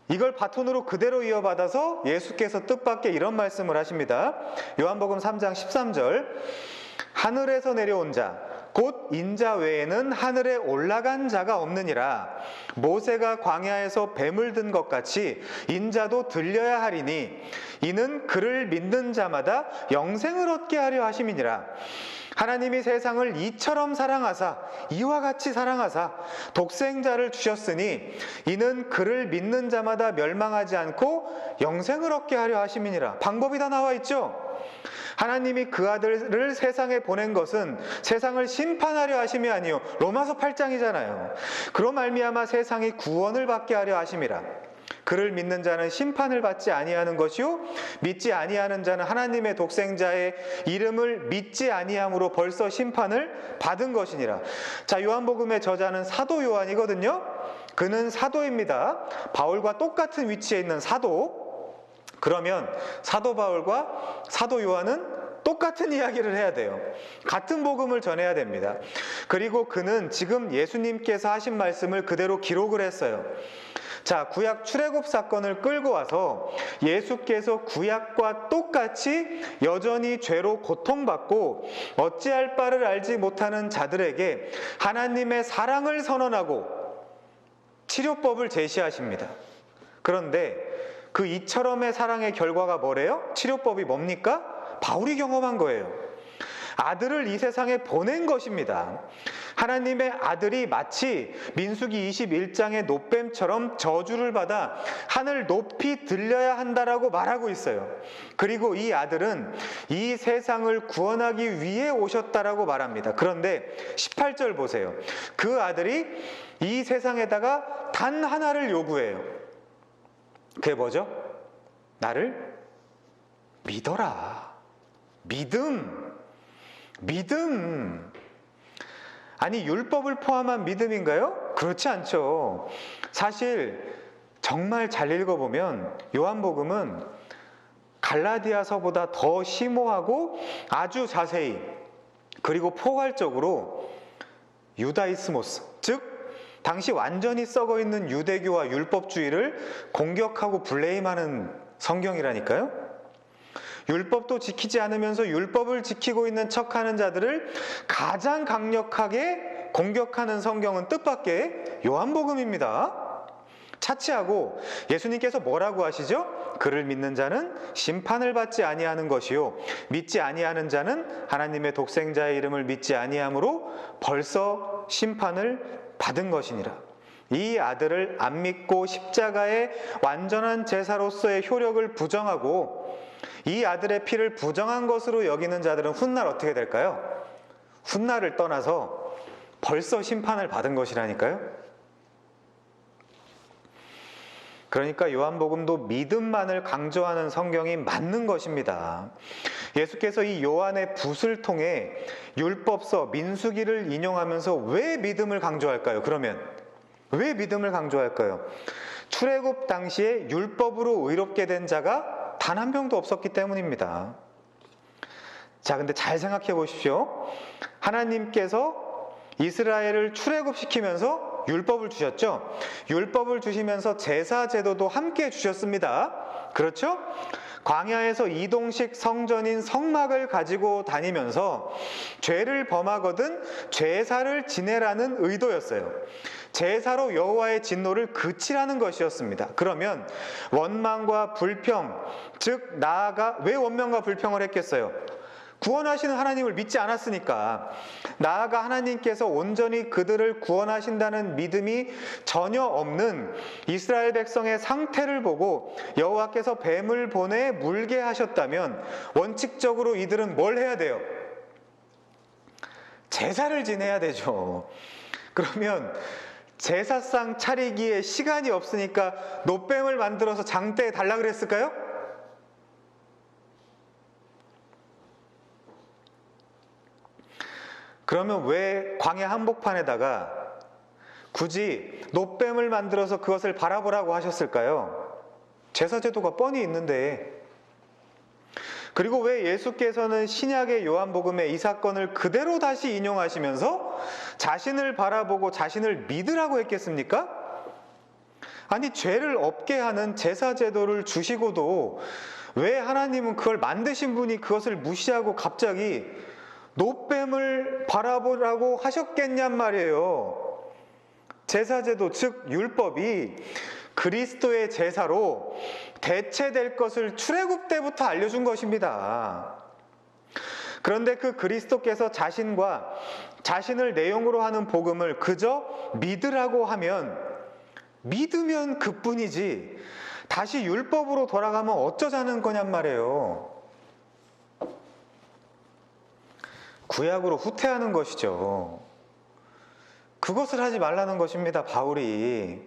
이걸 바톤으로 그대로 이어받아서 예수께서 뜻밖의 이런 말씀을 하십니다. 요한복음 3장 13절, 하늘에서 내려온 자 곧 인자 외에는 하늘에 올라간 자가 없느니라. 모세가 광야에서 뱀을 든 것 같이 인자도 들려야 하리니 이는 그를 믿는 자마다 영생을 얻게 하려 하심이니라. 하나님이 세상을 이처럼 사랑하사 이와 같이 사랑하사 독생자를 주셨으니 이는 그를 믿는 자마다 멸망하지 않고 영생을 얻게 하려 하심이니라. 방법이 다 나와 있죠. 하나님이 그 아들을 세상에 보낸 것은 세상을 심판하려 하심이 아니요 로마서 8장이잖아요. 그로 말미암아 세상이 구원을 받게 하려 하심이라. 그를 믿는 자는 심판을 받지 아니하는 것이요 믿지 아니하는 자는 하나님의 독생자의 이름을 믿지 아니함으로 벌써 심판을 받은 것이니라. 자, 요한복음의 저자는 사도 요한이거든요. 그는 사도입니다. 바울과 똑같은 위치에 있는 사도. 그러면 사도 바울과 사도 요한은 똑같은 이야기를 해야 돼요. 같은 복음을 전해야 됩니다. 그리고 그는 지금 예수님께서 하신 말씀을 그대로 기록을 했어요. 자, 구약 출애굽 사건을 끌고 와서 예수께서 구약과 똑같이 여전히 죄로 고통받고 어찌할 바를 알지 못하는 자들에게 하나님의 사랑을 선언하고 치료법을 제시하십니다. 그런데 그 이처럼의 사랑의 결과가 뭐래요? 치료법이 뭡니까? 바울이 경험한 거예요. 아들을 이 세상에 보낸 것입니다. 하나님의 아들이 마치 민수기 21장의 놋뱀처럼 저주를 받아 하늘 높이 들려야 한다라고 말하고 있어요. 그리고 이 아들은 이 세상을 구원하기 위해 오셨다라고 말합니다. 그런데 18절 보세요. 그 아들이 이 세상에다가 단 하나를 요구해요. 그게 뭐죠? 나를 믿어라. 믿음. 아니, 율법을 포함한 믿음인가요? 그렇지 않죠. 사실 정말 잘 읽어보면 요한복음은 갈라디아서보다 더 심오하고 아주 자세히 그리고 포괄적으로 유다이스모스, 즉 당시 완전히 썩어있는 유대교와 율법주의를 공격하고 블레임하는 성경이라니까요. 율법도 지키지 않으면서 율법을 지키고 있는 척하는 자들을 가장 강력하게 공격하는 성경은 뜻밖의 요한복음입니다. 차치하고 예수님께서 뭐라고 하시죠? 그를 믿는 자는 심판을 받지 아니하는 것이요 믿지 아니하는 자는 하나님의 독생자의 이름을 믿지 아니함으로 벌써 심판을 받은 것이니라. 이 아들을 안 믿고 십자가의 완전한 제사로서의 효력을 부정하고 이 아들의 피를 부정한 것으로 여기는 자들은 훗날 어떻게 될까요? 훗날을 떠나서 벌써 심판을 받은 것이라니까요. 그러니까 요한복음도 믿음만을 강조하는 성경이 맞는 것입니다. 예수께서 이 요한의 붓을 통해 율법서 민수기를 인용하면서 왜 믿음을 강조할까요? 그러면 왜 믿음을 강조할까요? 출애굽 당시에 율법으로 의롭게 된 자가 단 한 명도 없었기 때문입니다. 자, 근데 잘 생각해 보십시오. 하나님께서 이스라엘을 출애굽시키면서 율법을 주셨죠. 율법을 주시면서 제사 제도도 함께 주셨습니다. 그렇죠? 광야에서 이동식 성전인 성막을 가지고 다니면서 죄를 범하거든 제사를 지내라는 의도였어요. 제사로 여호와의 진노를 그치라는 것이었습니다. 그러면 원망과 불평, 즉 나아가 왜 원망과 불평을 했겠어요? 구원하시는 하나님을 믿지 않았으니까. 나아가 하나님께서 온전히 그들을 구원하신다는 믿음이 전혀 없는 이스라엘 백성의 상태를 보고 여호와께서 뱀을 보내 물게 하셨다면 원칙적으로 이들은 뭘 해야 돼요? 제사를 지내야 되죠. 그러면 제사상 차리기에 시간이 없으니까 놋뱀을 만들어서 장대에 달라 그랬을까요? 그러면 왜 광야 한복판에다가 굳이 놋뱀을 만들어서 그것을 바라보라고 하셨을까요? 제사제도가 뻔히 있는데. 그리고 왜 예수께서는 신약의 요한복음에 이 사건을 그대로 다시 인용하시면서 자신을 바라보고 자신을 믿으라고 했겠습니까? 아니, 죄를 없게 하는 제사 제도를 주시고도 왜 하나님은 그걸 만드신 분이 그것을 무시하고 갑자기 노뱀을 바라보라고 하셨겠냔 말이에요. 제사제도, 즉 율법이 그리스도의 제사로 대체될 것을 출애굽 때부터 알려준 것입니다. 그런데 그 그리스도께서 자신을 내용으로 하는 복음을 그저 믿으라고 하면, 믿으면 그뿐이지 다시 율법으로 돌아가면 어쩌자는 거냔 말이에요. 구약으로 후퇴하는 것이죠. 그것을 하지 말라는 것입니다, 바울이.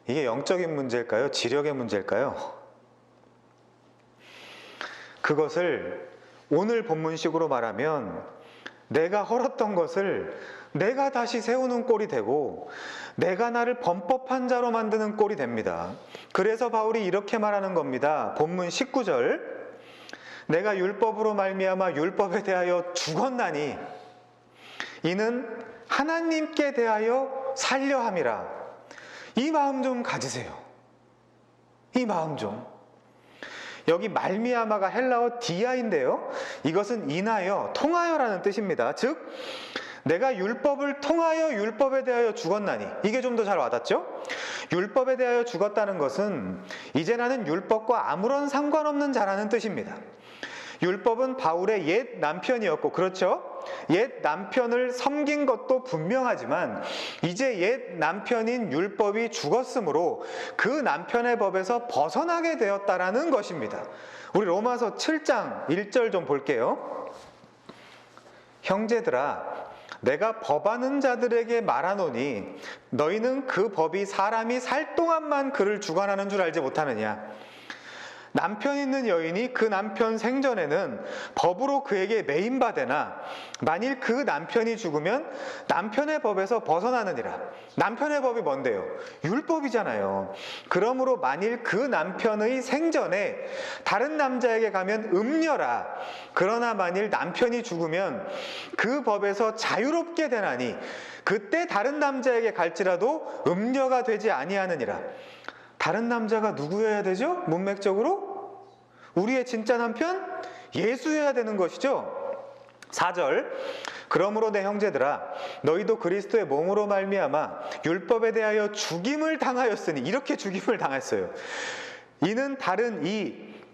이게 영적인 문제일까요? 지력의 문제일까요? 그것을 오늘 본문식으로 말하면 내가 헐었던 것을 내가 다시 세우는 꼴이 되고 내가 나를 범법한 자로 만드는 꼴이 됩니다. 그래서 바울이 이렇게 말하는 겁니다. 본문 19절, 내가 율법으로 말미암아 율법에 대하여 죽었나니 이는 하나님께 대하여 살려 함이라. 이 마음 좀 가지세요. 이 마음 좀. 여기 말미암아가 헬라어 디아인데요, 이것은 인하여, 통하여라는 뜻입니다. 즉 내가 율법을 통하여 율법에 대하여 죽었나니, 이게 좀 더 잘 와닿죠? 율법에 대하여 죽었다는 것은 이제 나는 율법과 아무런 상관없는 자라는 뜻입니다. 율법은 바울의 옛 남편이었고, 그렇죠? 옛 남편을 섬긴 것도 분명하지만 이제 옛 남편인 율법이 죽었으므로 그 남편의 법에서 벗어나게 되었다라는 것입니다. 우리 로마서 7장 1절 좀 볼게요. 형제들아, 내가 법하는 자들에게 말하노니 너희는 그 법이 사람이 살 동안만 그를 주관하는 줄 알지 못하느냐. 남편 있는 여인이 그 남편 생전에는 법으로 그에게 매임받으나 만일 그 남편이 죽으면 남편의 법에서 벗어나느니라. 남편의 법이 뭔데요? 율법이잖아요. 그러므로 만일 그 남편의 생전에 다른 남자에게 가면 음녀라. 그러나 만일 남편이 죽으면 그 법에서 자유롭게 되나니 그때 다른 남자에게 갈지라도 음녀가 되지 아니하느니라. 다른 남자가 누구여야 되죠? 문맥적으로? 우리의 진짜 남편? 예수여야 되는 것이죠. 4절, 그러므로 내 형제들아, 너희도 그리스도의 몸으로 말미암아 율법에 대하여 죽임을 당하였으니, 이렇게 죽임을 당했어요. 이는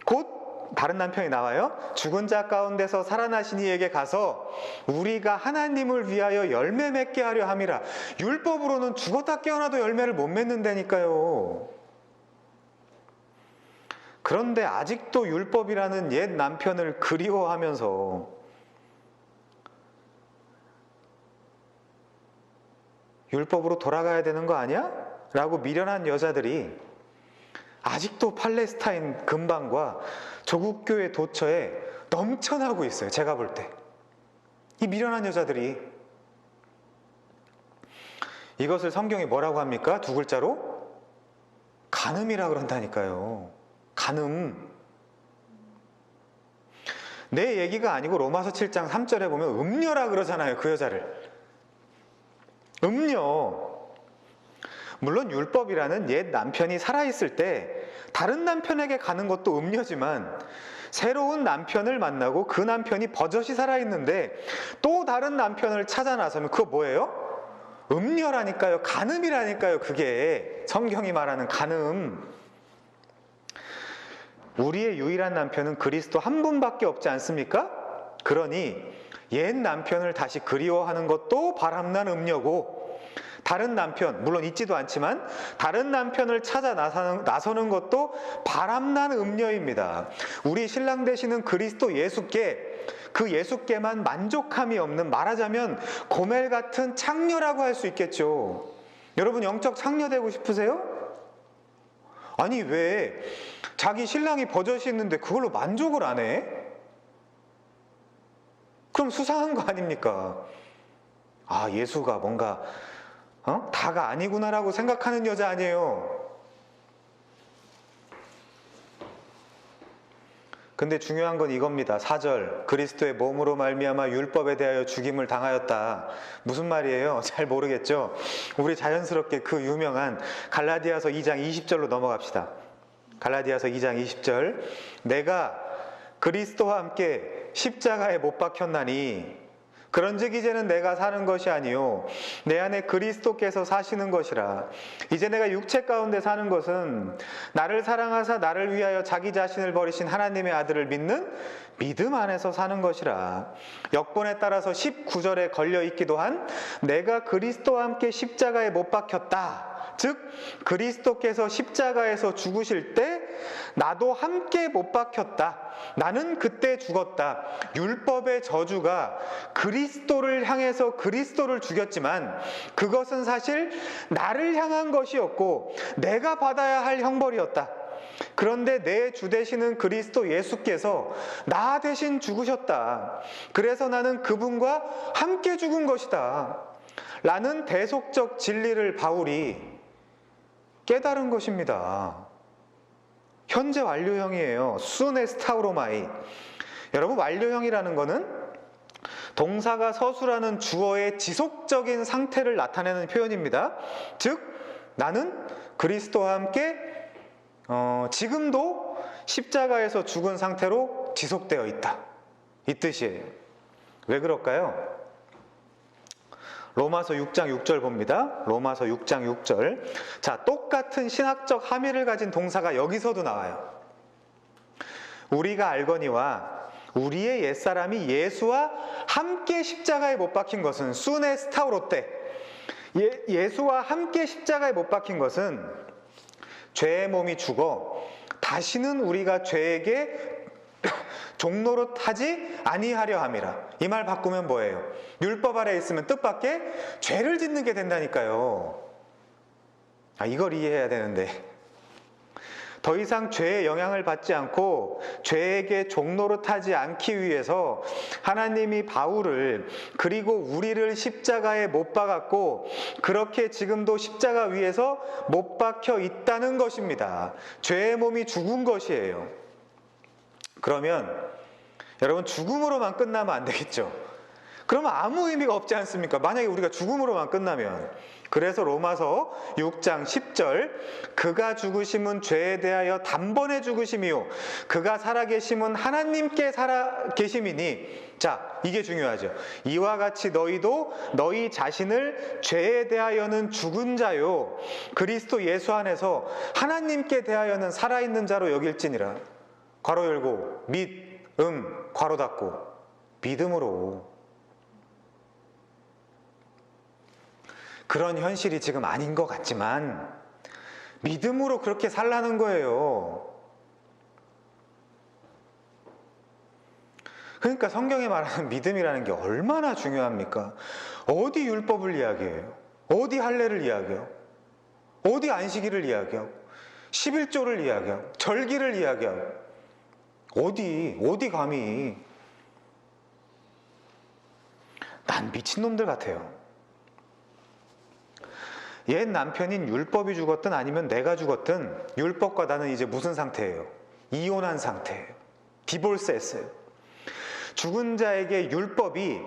곧 다른 남편이 나와요. 죽은 자 가운데서 살아나신 이에게 가서 우리가 하나님을 위하여 열매 맺게 하려 함이라. 율법으로는 죽었다 깨어나도 열매를 못 맺는다니까요. 그런데 아직도 율법이라는 옛 남편을 그리워하면서 율법으로 돌아가야 되는 거 아니야? 라고 미련한 여자들이 아직도 팔레스타인 근방과 조국교회 도처에 넘쳐나고 있어요. 제가 볼 때. 이 미련한 여자들이. 이것을 성경이 뭐라고 합니까? 두 글자로? 간음이라 그런다니까요. 간음. 내 얘기가 아니고 로마서 7장 3절에 보면 음녀라 그러잖아요. 그 여자를. 음녀. 물론 율법이라는 옛 남편이 살아있을 때 다른 남편에게 가는 것도 음녀지만, 새로운 남편을 만나고 그 남편이 버젓이 살아있는데 또 다른 남편을 찾아 나서면 그거 뭐예요? 음녀라니까요. 간음이라니까요. 그게 성경이 말하는 간음. 우리의 유일한 남편은 그리스도 한 분밖에 없지 않습니까? 그러니 옛 남편을 다시 그리워하는 것도 바람난 음녀고, 다른 남편, 물론 있지도 않지만 다른 남편을 찾아 나서는 것도 바람난 음녀입니다. 우리 신랑 되시는 그리스도 예수께, 그 예수께만 만족함이 없는, 말하자면 고멜 같은 창녀라고 할 수 있겠죠. 여러분, 영적 창녀 되고 싶으세요? 아니, 왜 자기 신랑이 버젓이 있는데 그걸로 만족을 안 해? 그럼 수상한 거 아닙니까? 아, 예수가 뭔가 다가 아니구나라고 생각하는 여자 아니에요. 근데 중요한 건 이겁니다. 4절 그리스도의 몸으로 말미암아 율법에 대하여 죽임을 당하였다. 무슨 말이에요? 잘 모르겠죠? 우리 자연스럽게 그 유명한 갈라디아서 2장 20절로 넘어갑시다. 갈라디아서 2장 20절 내가 그리스도와 함께 십자가에 못 박혔나니 그런즉 이제는 내가 사는 것이 아니요 내 안에 그리스도께서 사시는 것이라. 이제 내가 육체 가운데 사는 것은 나를 사랑하사 나를 위하여 자기 자신을 버리신 하나님의 아들을 믿는 믿음 안에서 사는 것이라. 역본에 따라서 19절에 걸려 있기도 한 내가 그리스도와 함께 십자가에 못 박혔다. 즉 그리스도께서 십자가에서 죽으실 때 나도 함께 못 박혔다. 나는 그때 죽었다. 율법의 저주가 그리스도를 향해서 그리스도를 죽였지만 그것은 사실 나를 향한 것이었고 내가 받아야 할 형벌이었다. 그런데 내 주 되시는 그리스도 예수께서 나 대신 죽으셨다. 그래서 나는 그분과 함께 죽은 것이다. 라는 대속적 진리를 바울이 깨달은 것입니다. 현재 완료형이에요. 수네스타우로마이. 여러분, 완료형이라는 것은 동사가 서술하는 주어의 지속적인 상태를 나타내는 표현입니다. 즉 나는 그리스도와 함께 지금도 십자가에서 죽은 상태로 지속되어 있다. 이 뜻이에요. 왜 그럴까요? 로마서 6장 6절 봅니다. 로마서 6장 6절. 자, 똑같은 신학적 함의를 가진 동사가 여기서도 나와요. 우리가 알거니와 우리의 옛사람이 예수와 함께 십자가에 못 박힌 것은 수네스타우로 때 예수와 함께 십자가에 못 박힌 것은 죄의 몸이 죽어 다시는 우리가 죄에게 종노릇 하지 아니하려 함이라. 이 말 바꾸면 뭐예요? 율법 아래 있으면 뜻밖의 죄를 짓는 게 된다니까요. 이걸 이해해야 되는데 더 이상 죄의 영향을 받지 않고 죄에게 종노릇하지 않기 위해서 하나님이 바울을 그리고 우리를 십자가에 못 박았고 그렇게 지금도 십자가 위에서 못 박혀 있다는 것입니다. 죄의 몸이 죽은 것이에요. 그러면 여러분 죽음으로만 끝나면 안 되겠죠? 그러면 아무 의미가 없지 않습니까? 만약에 우리가 죽음으로만 끝나면. 그래서 로마서 6장 10절 그가 죽으심은 죄에 대하여 단번에 죽으심이요 그가 살아계심은 하나님께 살아계심이니. 자, 이게 중요하죠. 이와 같이 너희도 너희 자신을 죄에 대하여는 죽은 자요 그리스도 예수 안에서 하나님께 대하여는 살아있는 자로 여길지니라. 괄호 열고 괄호 닫고 믿음으로. 그런 현실이 지금 아닌 것 같지만 믿음으로 그렇게 살라는 거예요. 그러니까 성경에 말하는 믿음이라는 게 얼마나 중요합니까? 어디 율법을 이야기해요? 어디 할례를 이야기해요? 어디 안식일을 이야기해요? 11조를 이야기해요? 절기를 이야기해요? 어디 감히. 난 미친놈들 같아요. 옛 남편인 율법이 죽었든 아니면 내가 죽었든 율법과 나는 이제 무슨 상태예요? 이혼한 상태예요. 디볼스했어요. 죽은 자에게 율법이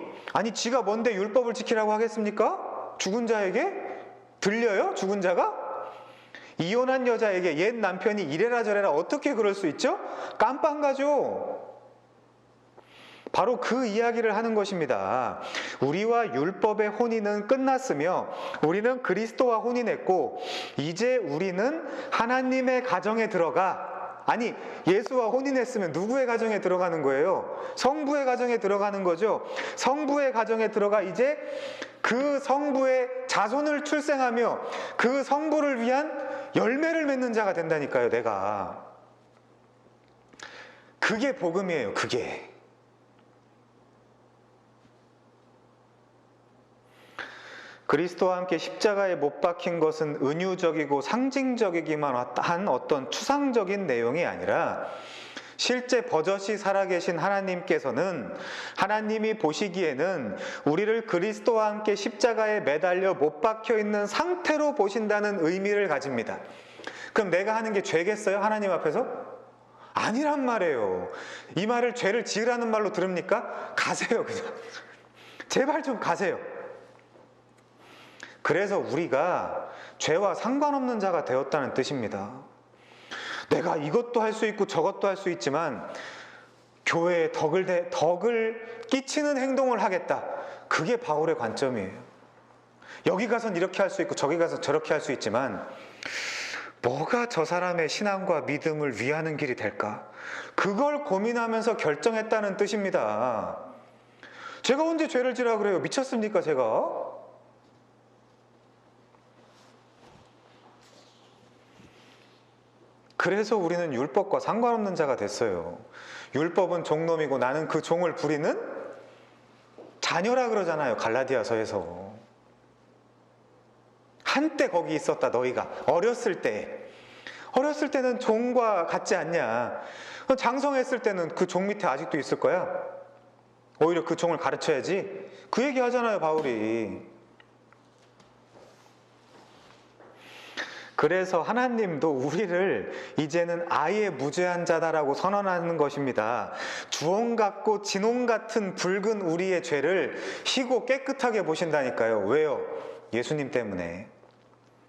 지가 뭔데 율법을 지키라고 하겠습니까? 죽은 자에게? 들려요? 죽은 자가? 이혼한 여자에게 옛 남편이 이래라 저래라 어떻게 그럴 수 있죠? 깜빵 가죠. 바로 그 이야기를 하는 것입니다. 우리와 율법의 혼인은 끝났으며 우리는 그리스도와 혼인했고 이제 우리는 하나님의 가정에 들어가. 예수와 혼인했으면 누구의 가정에 들어가는 거예요? 성부의 가정에 들어가는 거죠. 성부의 가정에 들어가 이제 그 성부의 자손을 출생하며 그 성부를 위한 열매를 맺는 자가 된다니까요. 내가. 그게 복음이에요. 그게. 그리스도와 함께 십자가에 못 박힌 것은 은유적이고 상징적이기만 한 어떤 추상적인 내용이 아니라 실제 버젓이 살아계신 하나님께서는 하나님이 보시기에는 우리를 그리스도와 함께 십자가에 매달려 못 박혀 있는 상태로 보신다는 의미를 가집니다. 그럼 내가 하는 게 죄겠어요? 하나님 앞에서? 아니란 말이에요. 이 말을 죄를 지으라는 말로 들읍니까? 가세요, 그냥. 제발 좀 가세요. 그래서 우리가 죄와 상관없는 자가 되었다는 뜻입니다. 내가 이것도 할 수 있고 저것도 할 수 있지만 교회에 덕을 끼치는 행동을 하겠다. 그게 바울의 관점이에요. 여기 가선 이렇게 할 수 있고 저기 가서 저렇게 할 수 있지만 뭐가 저 사람의 신앙과 믿음을 위하는 길이 될까? 그걸 고민하면서 결정했다는 뜻입니다. 제가 언제 죄를 지라 그래요? 미쳤습니까, 제가? 그래서 우리는 율법과 상관없는 자가 됐어요. 율법은 종놈이고 나는 그 종을 부리는 자녀라 그러잖아요, 갈라디아서에서. 한때 거기 있었다, 너희가. 어렸을 때는 종과 같지 않냐. 장성했을 때는 그 종 밑에 아직도 있을 거야. 오히려 그 종을 가르쳐야지. 그 얘기 하잖아요, 바울이. 그래서 하나님도 우리를 이제는 아예 무죄한 자다라고 선언하는 것입니다. 주홍 같고 진홍 같은 붉은 우리의 죄를 희고 깨끗하게 보신다니까요. 왜요? 예수님 때문에.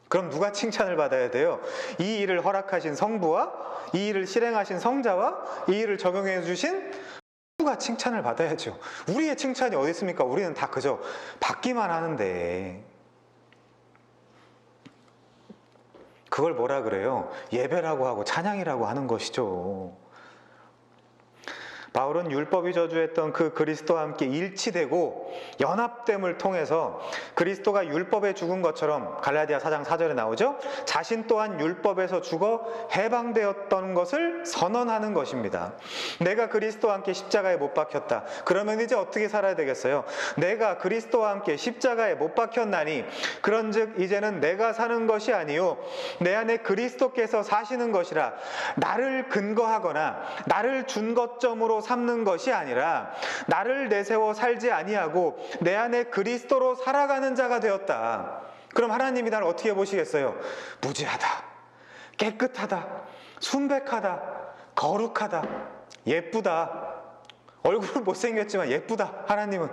그럼 누가 칭찬을 받아야 돼요? 이 일을 허락하신 성부와 이 일을 실행하신 성자와 이 일을 적용해 주신 누가 칭찬을 받아야죠. 우리의 칭찬이 어디 있습니까? 우리는 다 그저 받기만 하는데. 그걸 뭐라 그래요? 예배라고 하고 찬양이라고 하는 것이죠. 바울은 율법이 저주했던 그 그리스도와 함께 일치되고 연합됨을 통해서 그리스도가 율법에 죽은 것처럼 갈라디아 4장 4절에 나오죠. 자신 또한 율법에서 죽어 해방되었던 것을 선언하는 것입니다. 내가 그리스도와 함께 십자가에 못 박혔다. 그러면 이제 어떻게 살아야 되겠어요? 내가 그리스도와 함께 십자가에 못 박혔나니 그런즉 이제는 내가 사는 것이 아니요 내 안에 그리스도께서 사시는 것이라. 나를 근거하거나 나를 준거점으로 삼는 것이 아니라 나를 내세워 살지 아니하고 내 안에 그리스도로 살아가는 자가 되었다. 그럼 하나님이 나를 어떻게 보시겠어요? 무죄하다, 깨끗하다, 순백하다, 거룩하다, 예쁘다. 얼굴은 못생겼지만 예쁘다. 하나님은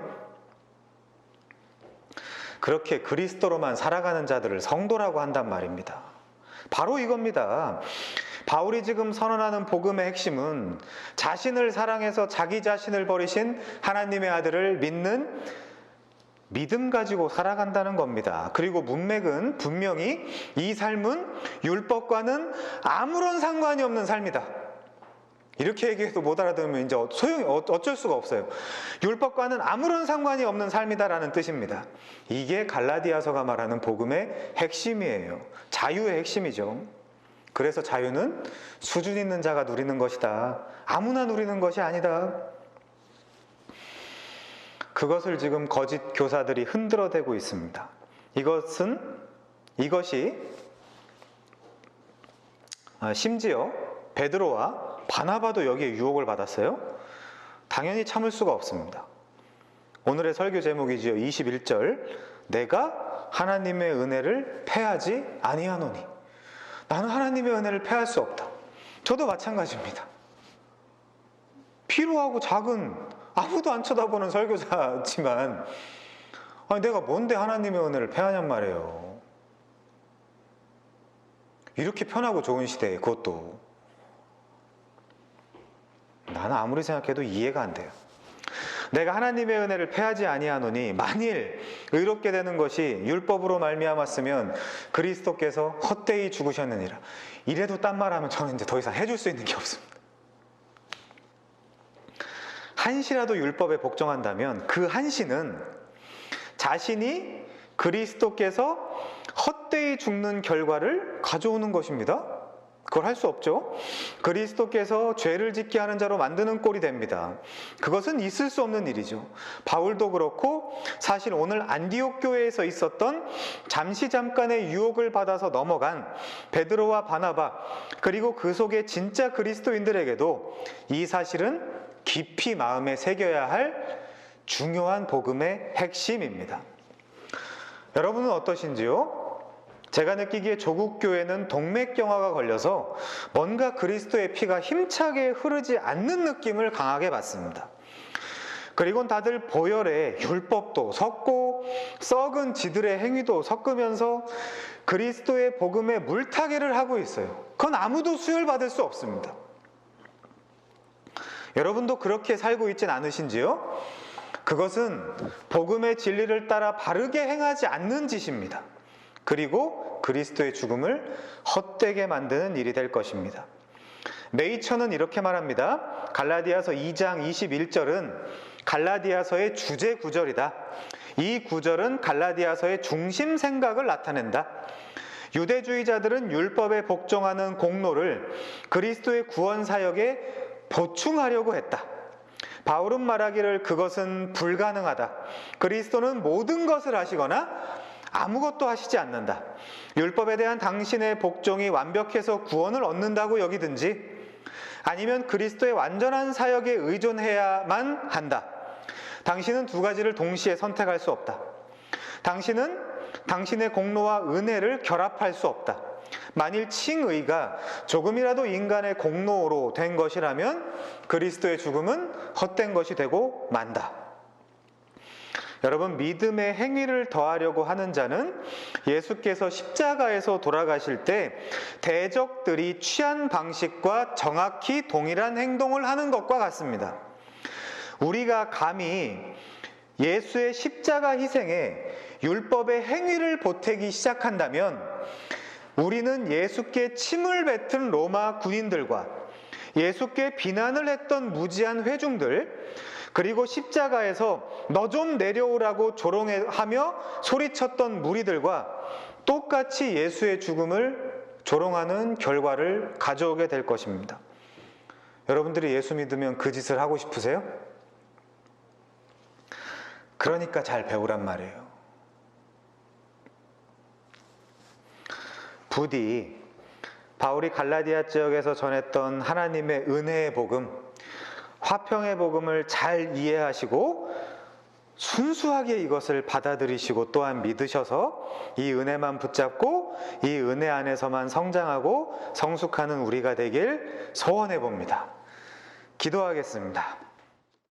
그렇게 그리스도로만 살아가는 자들을 성도라고 한단 말입니다. 바로 이겁니다. 바울이 지금 선언하는 복음의 핵심은 자신을 사랑해서 자기 자신을 버리신 하나님의 아들을 믿는 믿음 가지고 살아간다는 겁니다. 그리고 문맥은 분명히 이 삶은 율법과는 아무런 상관이 없는 삶이다. 이렇게 얘기해도 못 알아들으면 이제 어쩔 수가 없어요. 율법과는 아무런 상관이 없는 삶이다라는 뜻입니다. 이게 갈라디아서가 말하는 복음의 핵심이에요. 자유의 핵심이죠. 그래서 자유는 수준 있는 자가 누리는 것이다. 아무나 누리는 것이 아니다. 그것을 지금 거짓 교사들이 흔들어대고 있습니다. 이것이 심지어 베드로와 바나바도 여기에 유혹을 받았어요. 당연히 참을 수가 없습니다. 오늘의 설교 제목이지요. 21절. 내가 하나님의 은혜를 패하지 아니하노니. 나는 하나님의 은혜를 패할 수 없다. 저도 마찬가지입니다. 피로하고 작은 아무도 안 쳐다보는 설교자지만 내가 뭔데 하나님의 은혜를 패하냔 말이에요. 이렇게 편하고 좋은 시대에 그것도 나는 아무리 생각해도 이해가 안 돼요. 내가 하나님의 은혜를 패하지 아니하노니 만일 의롭게 되는 것이 율법으로 말미암았으면 그리스도께서 헛되이 죽으셨느니라. 이래도 딴 말하면 저는 이제 더 이상 해줄 수 있는 게 없습니다. 한시라도 율법에 복종한다면 그 한시는 자신이 그리스도께서 헛되이 죽는 결과를 가져오는 것입니다. 그걸 할 수 없죠. 그리스도께서 죄를 짓게 하는 자로 만드는 꼴이 됩니다. 그것은 있을 수 없는 일이죠. 바울도 그렇고 사실 오늘 안디옥 교회에서 있었던 잠깐의 유혹을 받아서 넘어간 베드로와 바나바 그리고 그 속에 진짜 그리스도인들에게도 이 사실은 깊이 마음에 새겨야 할 중요한 복음의 핵심입니다. 여러분은 어떠신지요? 제가 느끼기에 조국 교회는 동맥경화가 걸려서 뭔가 그리스도의 피가 힘차게 흐르지 않는 느낌을 강하게 받습니다. 그리고 다들 보혈에 율법도 섞고 썩은 지들의 행위도 섞으면서 그리스도의 복음에 물타기를 하고 있어요. 그건 아무도 수혈받을 수 없습니다. 여러분도 그렇게 살고 있진 않으신지요? 그것은 복음의 진리를 따라 바르게 행하지 않는 짓입니다. 그리고 그리스도의 죽음을 헛되게 만드는 일이 될 것입니다. 네이처는 이렇게 말합니다. 갈라디아서 2장 21절은 갈라디아서의 주제 구절이다. 이 구절은 갈라디아서의 중심 생각을 나타낸다. 유대주의자들은 율법에 복종하는 공로를 그리스도의 구원 사역에 보충하려고 했다. 바울은 말하기를 그것은 불가능하다. 그리스도는 모든 것을 하시거나 아무것도 하시지 않는다. 율법에 대한 당신의 복종이 완벽해서 구원을 얻는다고 여기든지 아니면 그리스도의 완전한 사역에 의존해야만 한다. 당신은 두 가지를 동시에 선택할 수 없다. 당신은 당신의 공로와 은혜를 결합할 수 없다. 만일 칭의가 조금이라도 인간의 공로로 된 것이라면 그리스도의 죽음은 헛된 것이 되고 만다. 여러분, 믿음의 행위를 더하려고 하는 자는 예수께서 십자가에서 돌아가실 때 대적들이 취한 방식과 정확히 동일한 행동을 하는 것과 같습니다. 우리가 감히 예수의 십자가 희생에 율법의 행위를 보태기 시작한다면 우리는 예수께 침을 뱉은 로마 군인들과 예수께 비난을 했던 무지한 회중들, 그리고 십자가에서 너 좀 내려오라고 조롱하며 소리쳤던 무리들과 똑같이 예수의 죽음을 조롱하는 결과를 가져오게 될 것입니다. 여러분들이 예수 믿으면 그 짓을 하고 싶으세요? 그러니까 잘 배우란 말이에요. 부디 바울이 갈라디아 지역에서 전했던 하나님의 은혜의 복음, 화평의 복음을 잘 이해하시고 순수하게 이것을 받아들이시고 또한 믿으셔서 이 은혜만 붙잡고 이 은혜 안에서만 성장하고 성숙하는 우리가 되길 소원해 봅니다. 기도하겠습니다.